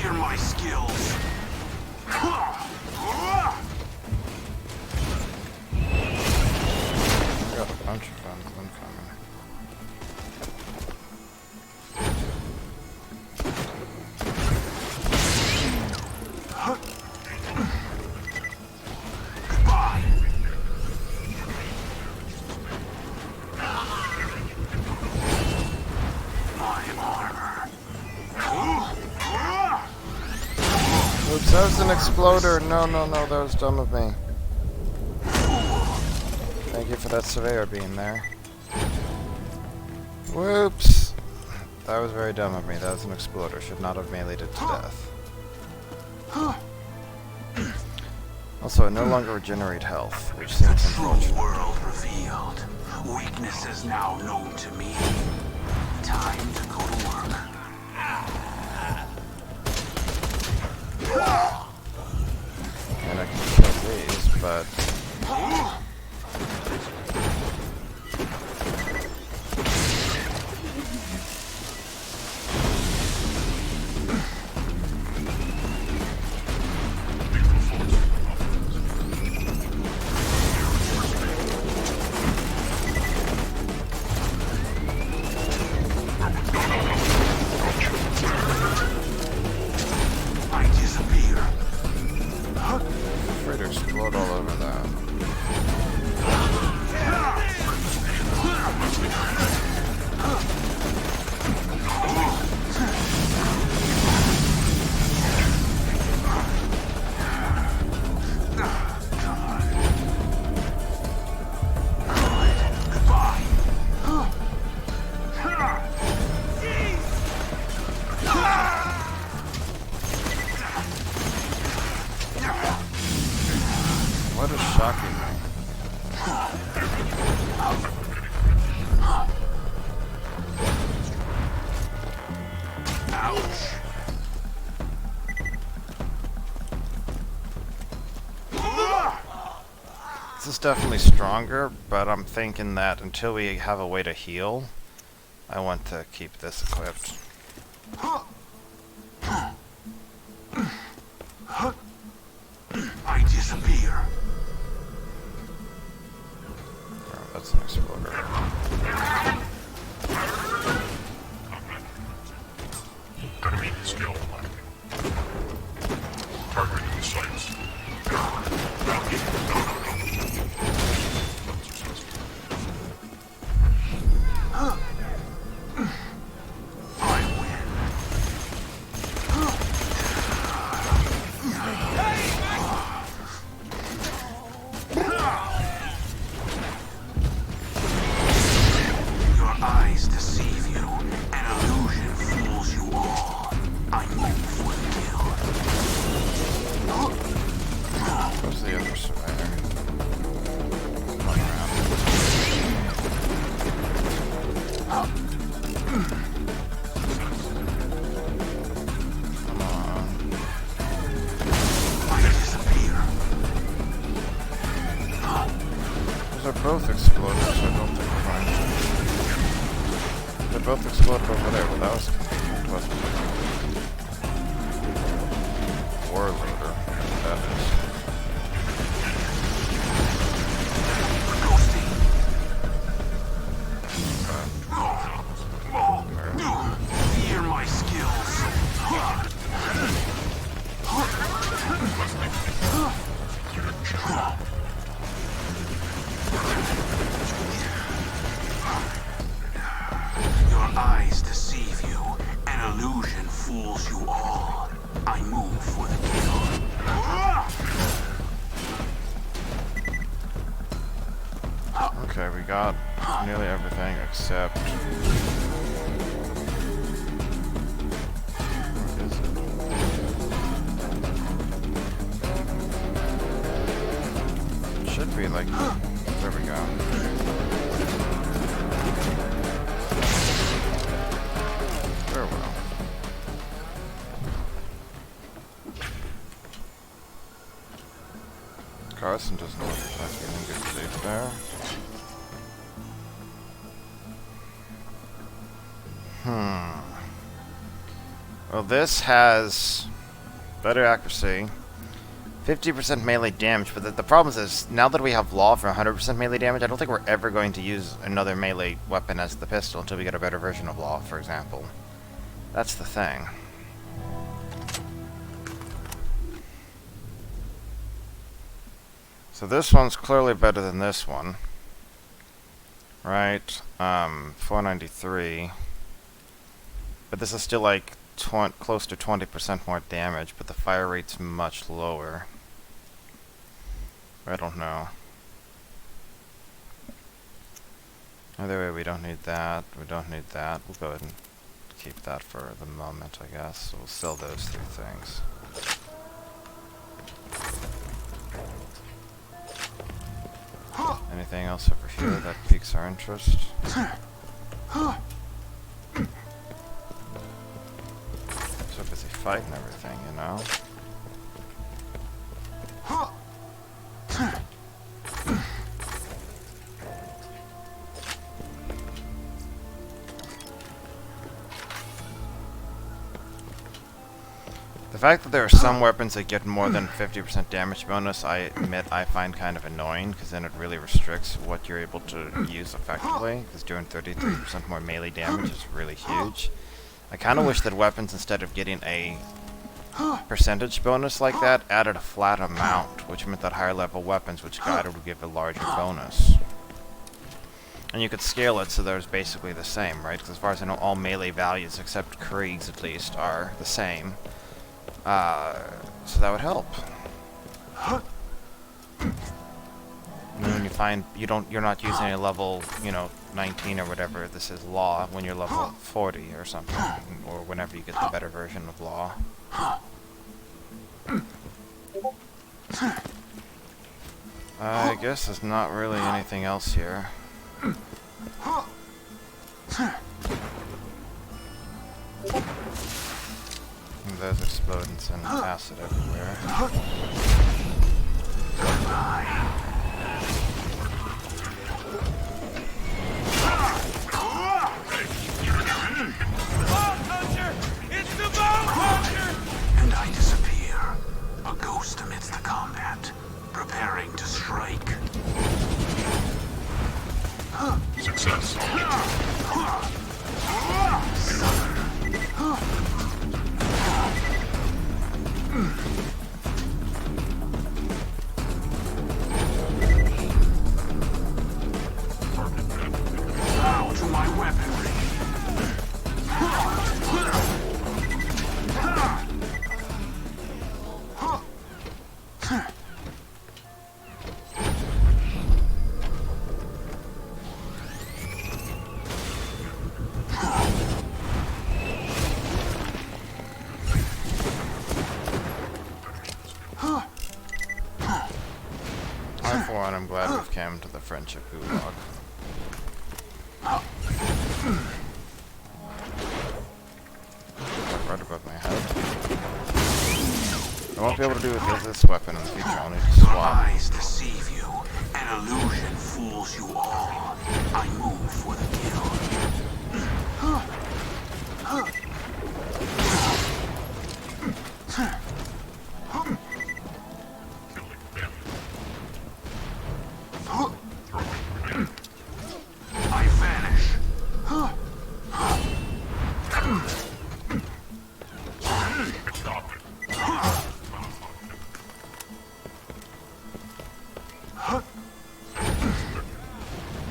Fear my skills. Got a bunch of guns incoming. Goodbye. My armor. Oops, that was an exploder. No, no, no, that was dumb of me. Thank you for that surveyor being there. Whoops! That was very dumb of me. That was an exploder. Should not have meleeed it to death. Also, I no longer regenerate health, which The seems true unfortunate. world revealed. Weakness is now known to me. Time to go to work. And I can kill these, but... I disappear. Afraid to explode all over that. Goodbye. What is shocking me? This is definitely stronger, but I'm thinking that until we have a way to heal, I want to keep this equipped. I disappear. Oh, that's an exploder. Enemy skill lacking. Targeting the sights. Your eyes deceive you. An illusion fools you all. I move for the kill. Where's the other surveyor? Come around. Come on. I disappear. Those are both exploders, so I don't think we're going to. They both exploded over there, but that was confused, wasn't it? Warlooter, that is. Fear my skills. Your eyes deceive you. An illusion fools you all. I move for the kill. Okay, we got nearly everything except... Where is it? It should be like... There we go. Very well. Carson doesn't look like he's in good shape there. Well, this has better accuracy, 50% melee damage, but the problem is now that we have Law for 100% melee damage, I don't think we're ever going to use another melee weapon as the pistol until we get a better version of Law, for example. That's the thing. So this one's clearly better than this one. Right? 493. But this is still like close to 20% more damage, but the fire rate's much lower. I don't know. Either way, we don't need that. We don't need that. We'll go ahead and keep that for the moment, I guess. So we'll sell those three things. here that piques our interest. So busy fighting everything, you know? The fact that there are some weapons that get more than 50% damage bonus, I admit I find kind of annoying, because then it really restricts what you're able to use effectively, because doing 33% more melee damage is really huge. I kind of wish that weapons, instead of getting a percentage bonus like that, added a flat amount, which meant that higher level weapons, which guided, would give a larger bonus. And you could scale it so there's basically the same, right? Because as far as I know, all melee values, except Krieg's at least, are the same. So that would help. And then when you find you're not using a level, 19 or whatever, this is law, when you're level 40 or something, or whenever you get the better version of law. I guess there's not really anything else here. There's explosions and acid everywhere. It's the Valkyrie! And I disappear, a ghost amidst the combat, preparing to strike. Success. Bow to my weaponry. For one, I'm glad we've come to the friendship gulag. Right above my head. I won't be able to do it with this weapon in the future. I'll need to Your swap. eyes deceive you. An illusion fools you all. I move for the kill. I vanish. Stop it.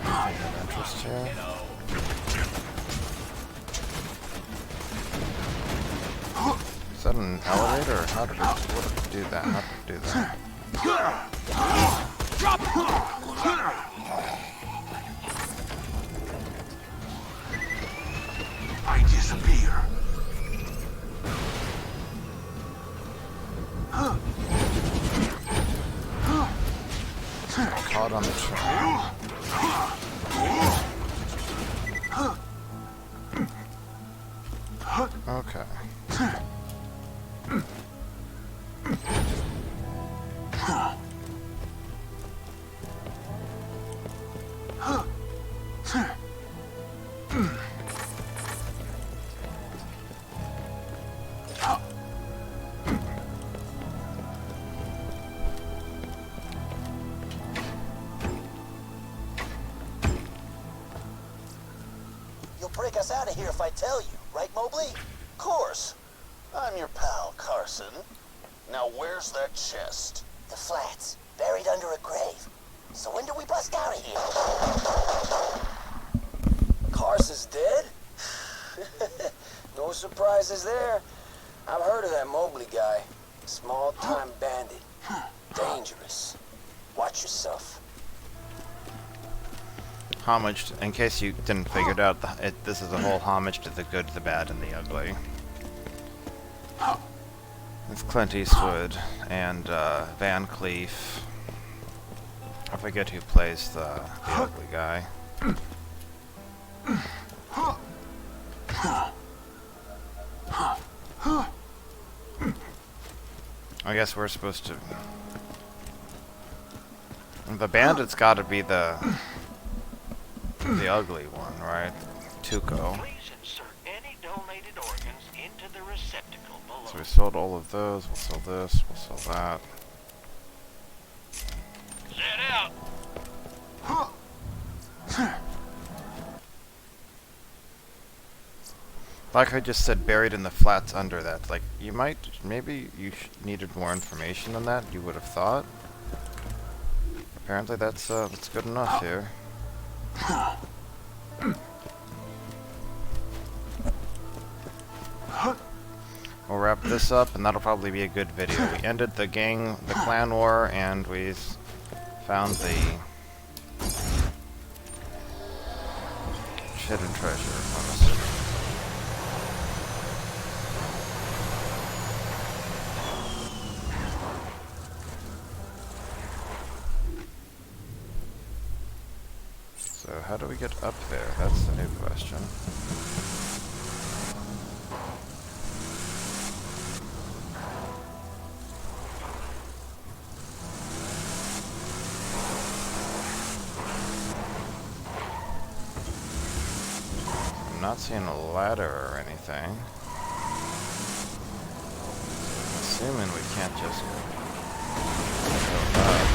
Anything of interest here? Is that an elevator, or how did it do that? How did it do that? I disappear. Caught on the train. Okay. You'll break us out of here if I tell you, right, Mobley? Of course. I'm your pal, Carson. Now where's that chest? The flats, buried under a grave. So when do we bust out of here? Carson's dead? No surprises there. I've heard of that Mobley guy. Small-time bandit. Dangerous. Watch yourself. Homage, in case you didn't figure it out, this is a whole homage to the good, the bad, and the ugly. It's Clint Eastwood and Van Cleef I forget who plays the ugly guy. I guess we're supposed to... The bandit's gotta be the ugly one, right? Tuco. Please insert any donated organs into the receptacle below. So we sold all of those, we'll sell this, we'll sell that. Set out. Like I just said, buried in the flats under that. Like, you might, maybe you needed more information than that, you would have thought. Apparently that's good enough here. We'll wrap this up, and that'll probably be a good video. We ended the clan war, and we found the hidden treasure, I'm assuming. So how do we get up there? That's the new question. I'm not seeing a ladder or anything. I'm assuming we can't just go up.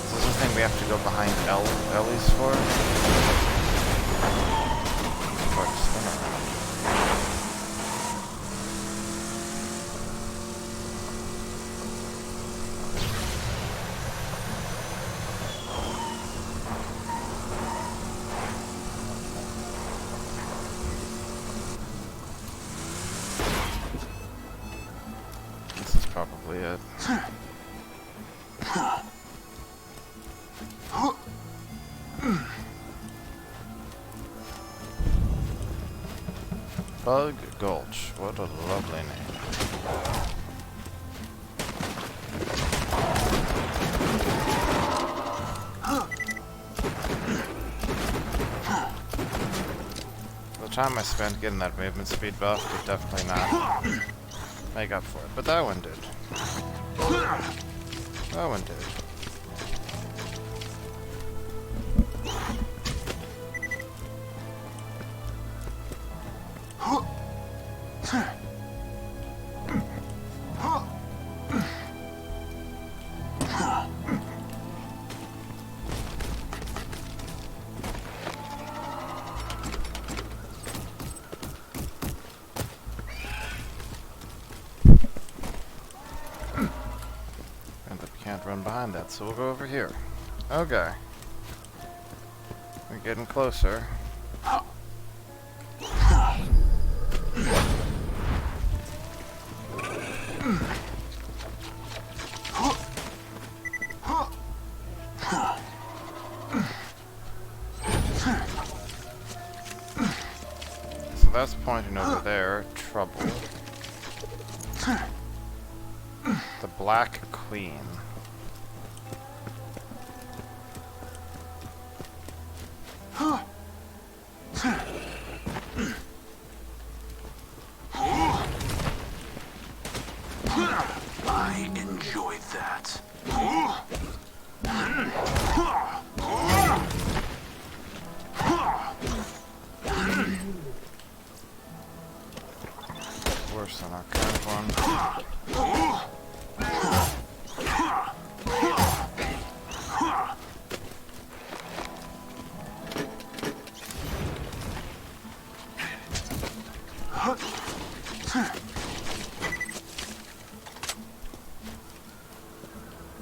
Is this the thing we have to go behind Ellie's for? Or to spin around. This is probably it. Bug Gulch, what a lovely name. The time I spent getting that movement speed buff did definitely not make up for it, but that one did. That one did. Can't run behind that, so we'll go over here. Okay. We're getting closer. So that's pointing over there. Trouble. The Black Queen. I enjoyed that. Worse than our current one.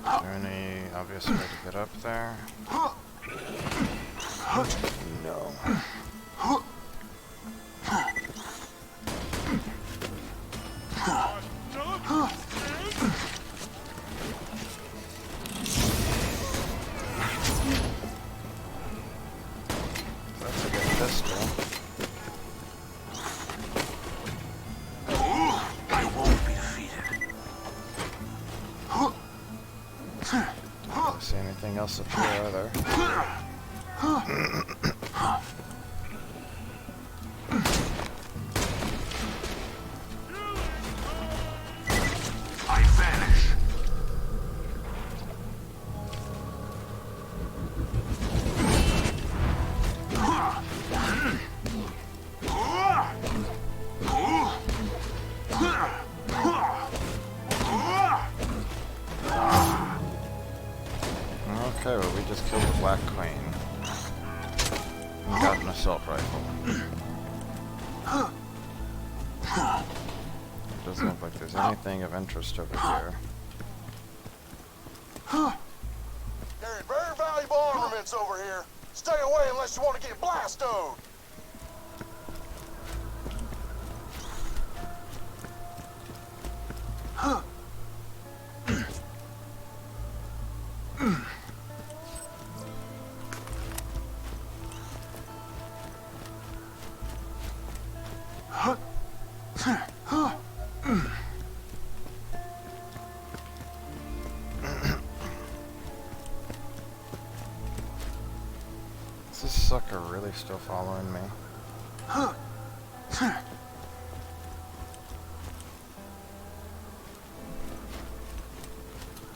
Is there any obvious way to get up there? No. That's a good pistol. I won't be defeated. see anything else up here either. I vanish. Okay, well we just killed the Black Queen. And got an assault rifle. Doesn't look like there's anything of interest over here. There's very valuable armaments over here. Stay away unless you want to get blastoed. Is this sucker really still following me?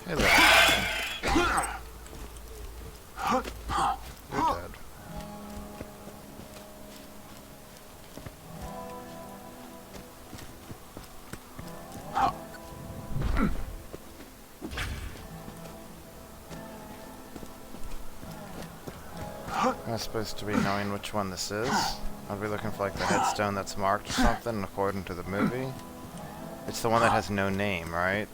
Hey there. You're dead. I'm supposed to be knowing which one this is. I'll be looking for like the headstone that's marked or something according to the movie. It's the one that has no name, right?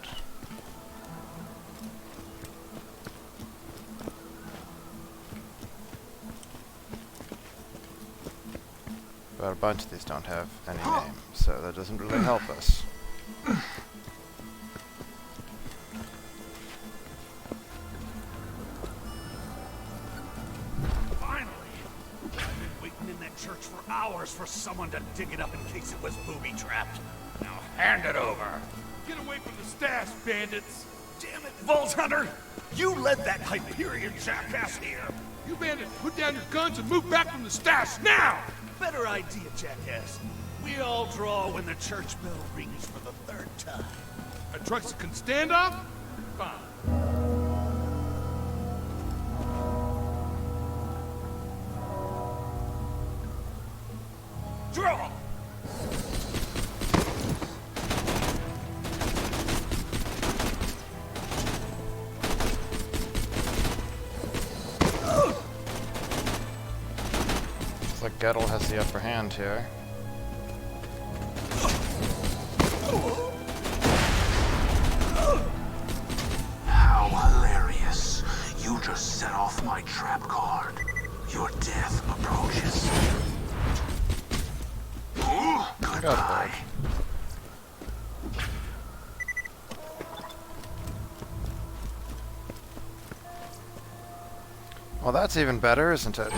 But a bunch of these don't have any name, so that doesn't really help us. Church for hours for someone to dig it up in case it was booby-trapped. Now hand it over. Get away from the stash, bandits! Damn it, Vault Hunter! You led that Hyperion jackass here! You bandits, put down your guns and move back from the stash now! Better idea, jackass. We all draw when the church bell rings for the third time. A trucks can stand up? Fine. Draw! Looks like Gettle has the upper hand here. How hilarious. You just set off my trap card. Your death approaches. Goodbye. Well, that's even better, isn't it?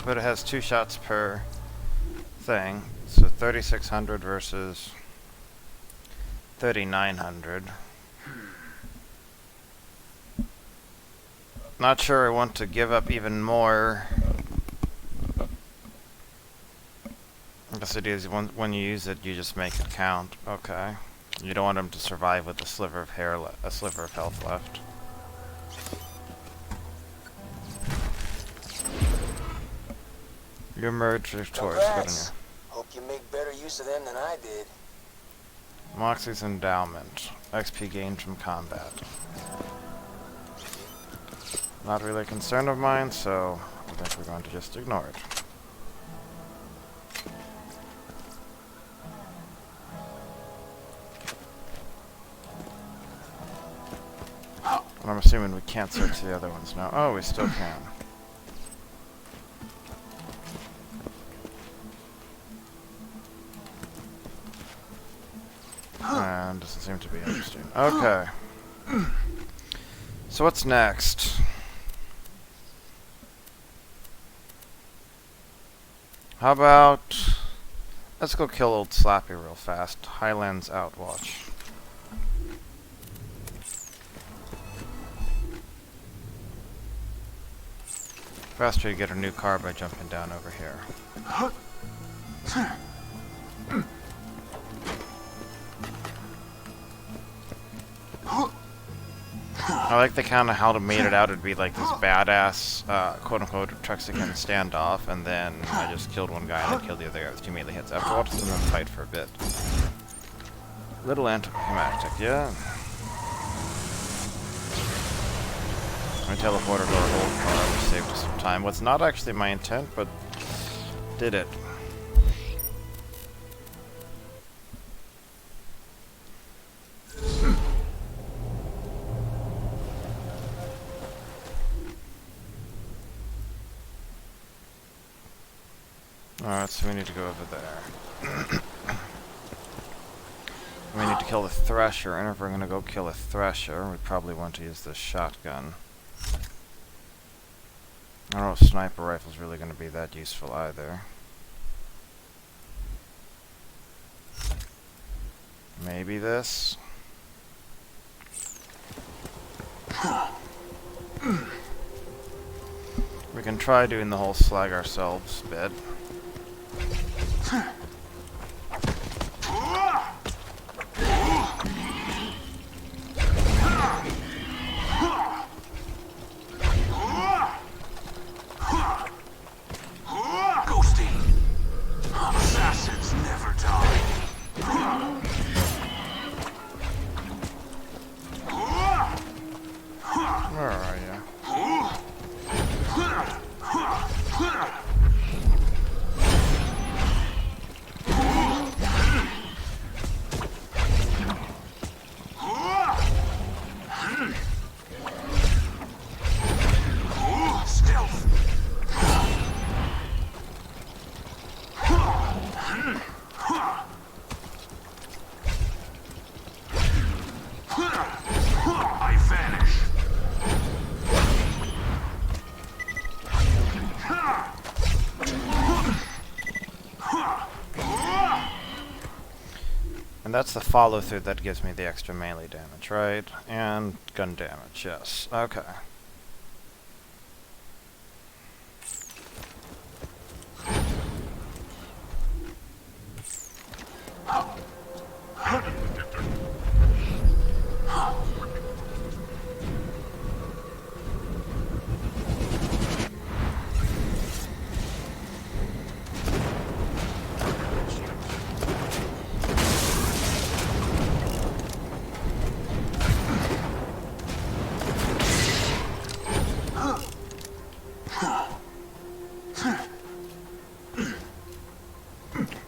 But it has 2 shots per thing. So 3,600 versus 3,900. Not sure I want to give up even more. I guess it is when you use it, you just make it count. Okay. You don't want him to survive with a sliver of health left. You emerged victorious. Good on you. Hope you make better use of them than I did. Moxie's endowment. XP gained from combat. Not really a concern of mine, so I think we're going to just ignore it. And I'm assuming we can't search the other ones now. Oh, we still can. And doesn't seem to be interesting. Okay. So what's next? How about... let's go kill old Slappy real fast. Highlands Outwatch. Faster you get a new car by jumping down over here. I like the kind of how to made it out. It'd be like this badass, quote-unquote, Trexican standoff, and then I just killed one guy and I killed the other guy with 2 melee hits afterwards, and then fight for a bit. Little anticlimactic, yeah. I teleported to our old car, which saved us some time. What's not actually my intent, but did it. Alright, so we need to go over there. We need to kill the Thresher, and if we're gonna go kill a Thresher, we probably want to use the shotgun. I don't know if sniper rifle's really gonna be that useful either. Maybe this? We can try doing the whole slag ourselves bit. Assassins never die. Where are you? Stealth. I vanish. And that's the follow through that gives me the extra melee damage, right? And gun damage, yes. Okay.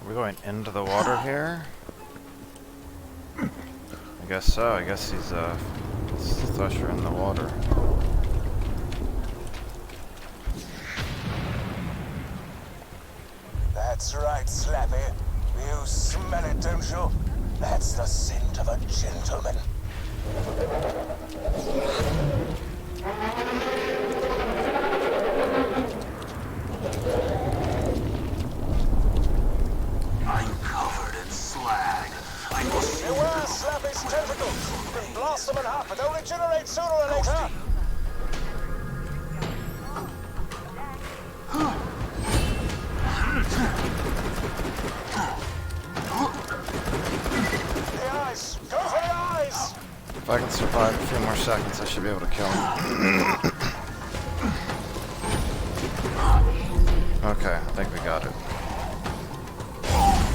We're going into the water here? I guess so. I guess he's Thresher in the water. That's right, Slappy. You smell it, don't you? That's the scent of a gentleman. I'm covered in slag. I must. Beware Slappy's tentacles. You can blast them in half, but they'll regenerate sooner or later. The eyes! Go for the eyes! If I can survive a few more seconds, I should be able to kill him. Okay, I think we got it.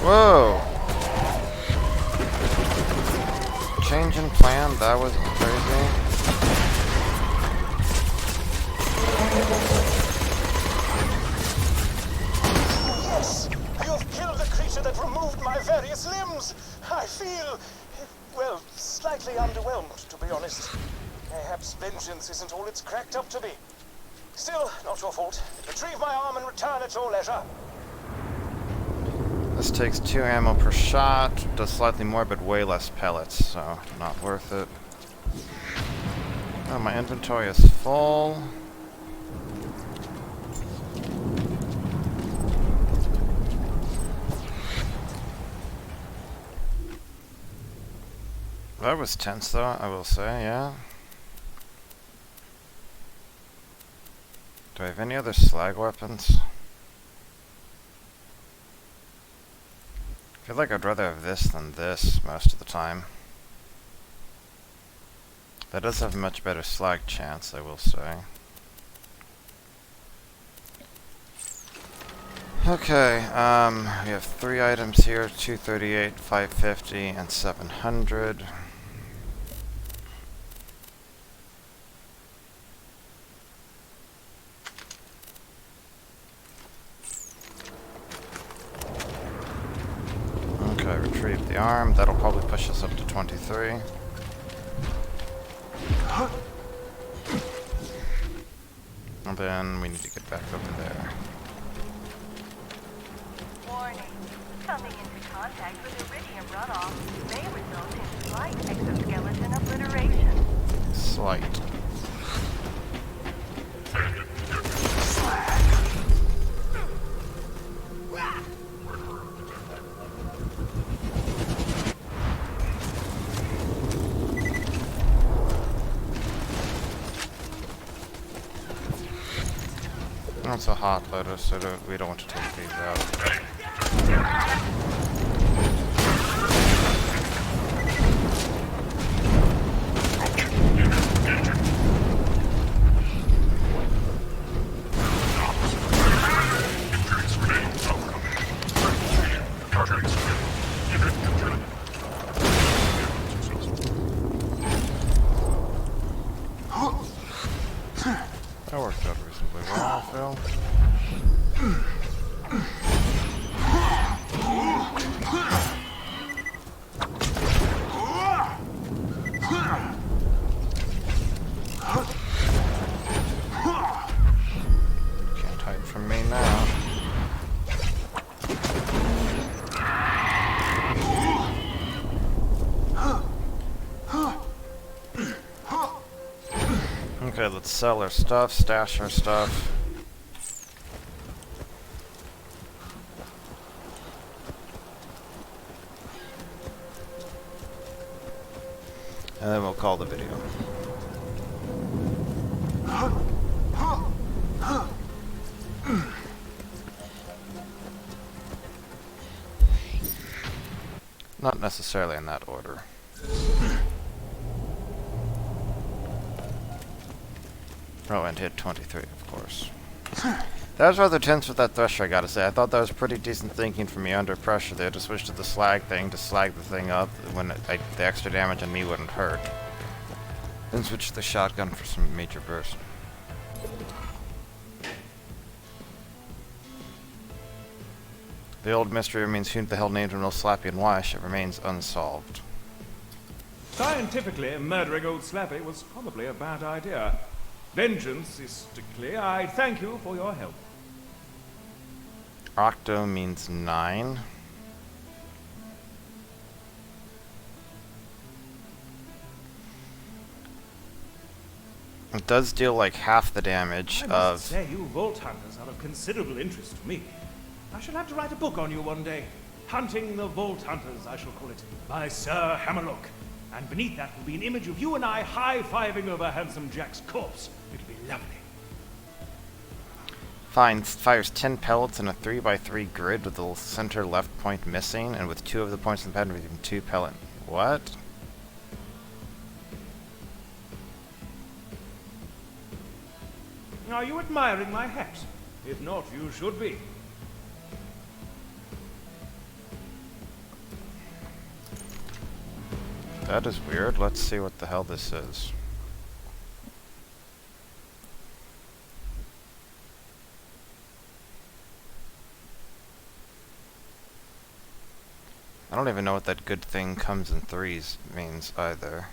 Whoa! Change in plan, that was crazy. Yes! You've killed the creature that removed my various limbs! I feel, well, slightly underwhelmed, to be honest. Perhaps vengeance isn't all it's cracked up to be. Still, not your fault. Retrieve my arm and return at your leisure. This takes 2 ammo per shot, does slightly more but way less pellets, so not worth it. Oh, my inventory is full. That was tense though, I will say, yeah. Do I have any other slag weapons? I feel like I'd rather have this than this most of the time. That does have a much better slag chance, I will say. Okay, we have 3 items here, 238, 550, and 700. Okay, retrieve the arm. That'll probably push us up to 23. And then we need to get back over there. Warning. Coming into contact with iridium runoff may result in slight exoskeleton obliteration. Slight. That's a hot letter, so we don't want to take these out. That worked out reasonably well, Phil. Can't hide from me now. Okay, let's sell our stuff, stash our stuff. And then we'll call the video. Not necessarily in that order. Oh, and hit 23, of course. That was rather tense with that thresher, I gotta say. I thought that was pretty decent thinking for me under pressure there to switch to the slag thing, to slag the thing up when the extra damage on me wouldn't hurt. Then switch to the shotgun for some major burst. The old mystery remains who the hell named him Real Slappy and why it remains unsolved. Scientifically, murdering old Slappy was probably a bad idea. Vengeance-istically, I thank you for your help. Octo means 9. It does deal like half the damage I of... must say, you Vault Hunters are of considerable interest to me. I shall have to write a book on you one day. Hunting the Vault Hunters, I shall call it, by Sir Hammerlock. And beneath that will be an image of you and I high-fiving over Handsome Jack's corpse. It'll be lovely. Fires 10 pellets in a 3x3 grid with the center left point missing, and with 2 of the points in the pattern receiving 2 pellet. What? Are you admiring my hat? If not, you should be. That is weird. Let's see what the hell this is. I don't even know what that good thing comes in 3s means either.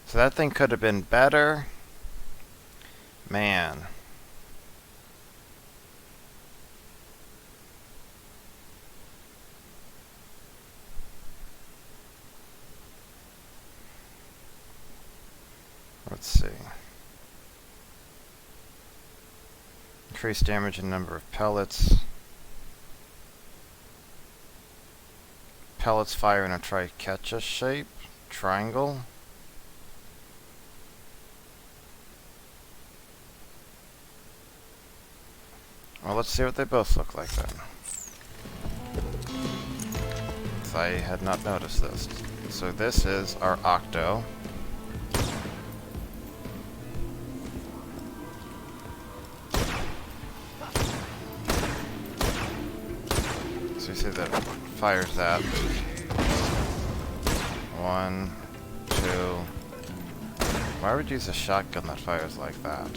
So that thing could have been better. Man. Let's see. Increase damage and number of pellets. Pellets fire in a triquetra shape. Triangle. Well, let's see what they both look like then. 'Cause I had not noticed this. So this is our Octo. So you see that fires that. 1, 2. Why would you use a shotgun that fires like that?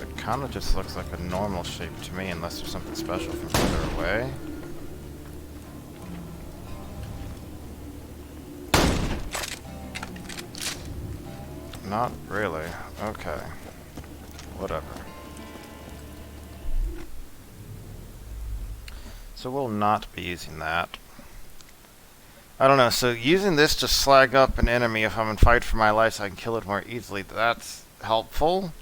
It kind of just looks like a normal shape to me, unless there's something special from further away. Not really. Okay. Whatever. So we'll not be using that. I don't know, so using this to slag up an enemy if I'm in fight for my life so I can kill it more easily, that's helpful.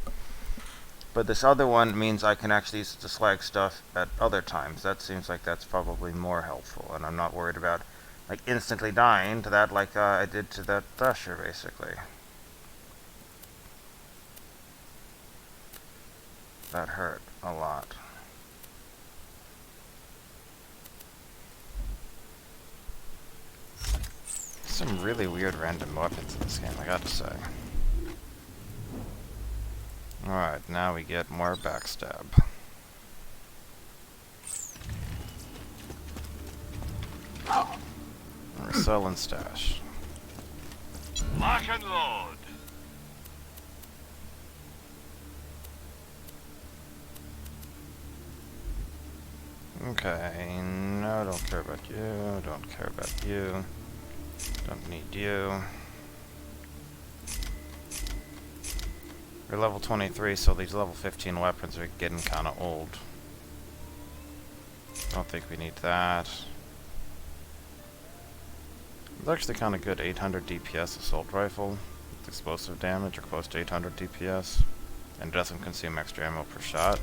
But this other one means I can actually use it to slag stuff at other times. That seems like that's probably more helpful, and I'm not worried about like instantly dying to that like I did to that Thresher, basically. That hurt a lot. Some really weird random weapons in this game, I gotta say. Alright, now we get more backstab. Or sell and stash. Lock and load. Okay, no, don't care about you, don't care about you, don't need you. We're level 23, so these level 15 weapons are getting kind of old. Don't think we need that. It's actually kind of good, 800 DPS assault rifle with explosive damage, or close to 800 DPS, and doesn't consume extra ammo per shot.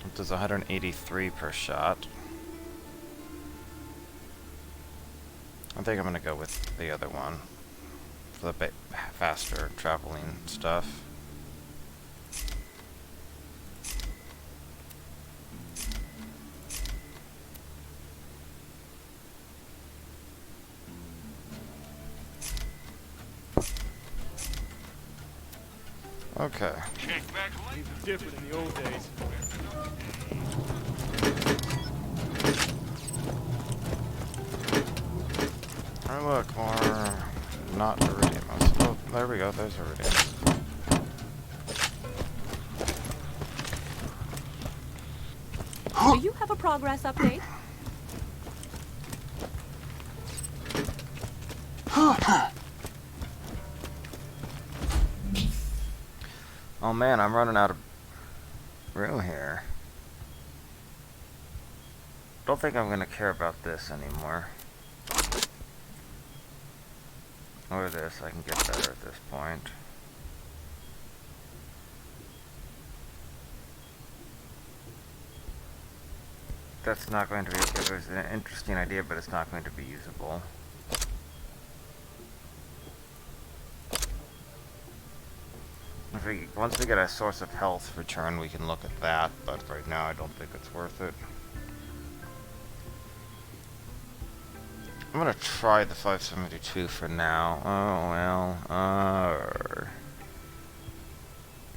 It does 183 per shot. I think I'm gonna go with the other one for the faster traveling stuff. Okay. Check back later. Different in the old days. Oh look, more not iridium. Oh, there we go, there's iridium. Do you have a progress update? Oh man, I'm running out of room here. Don't think I'm gonna care about this anymore. Or this, I can get better at this point. That's not going to be, it was an interesting idea, but it's not going to be usable. Once we get a source of health return, we can look at that, but right now I don't think it's worth it. I'm gonna try the 572 for now. Oh well,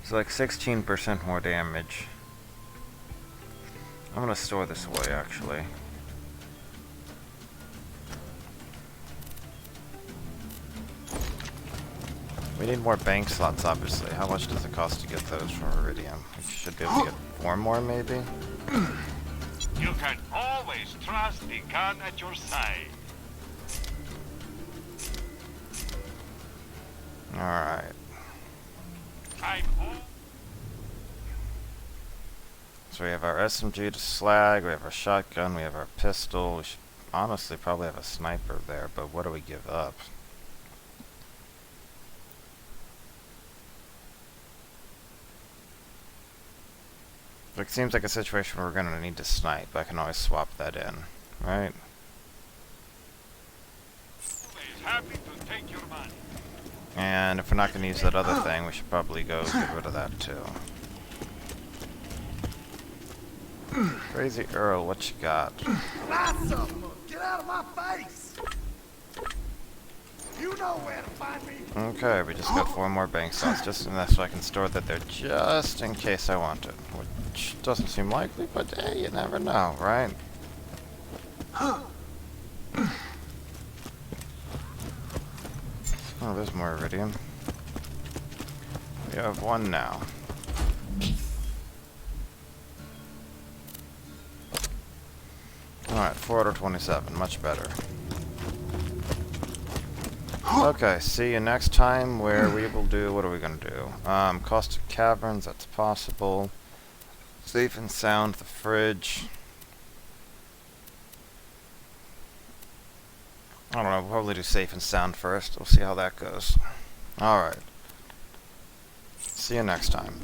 it's like 16% more damage. I'm gonna store this away, actually. We need more bank slots, obviously. How much does it cost to get those from Iridium? We should be able to get 4 more, maybe? You can always trust the gun at your side. Alright. So we have our SMG to slag, we have our shotgun, we have our pistol. We should honestly probably have a sniper there, but what do we give up? It seems like a situation where we're gonna need to snipe. I can always swap that in, right? Happy to take your money. And if we're not gonna use that other thing, we should probably go get rid of that too. Crazy Earl, what you got? Get out of my face! You know where to find me. Okay, we just got 4 more bank slots, just enough so I can store that there just in case I want it. Which doesn't seem likely, but hey, you never know, right? Oh, there's more iridium. We have 1 now. Alright, 4 out of 27, much better. Okay, see you next time where we will do, what are we gonna do? Caustic Caverns, that's possible. Safe and sound, the fridge. I don't know, we'll probably do safe and sound first. We'll see how that goes. Alright. See you next time.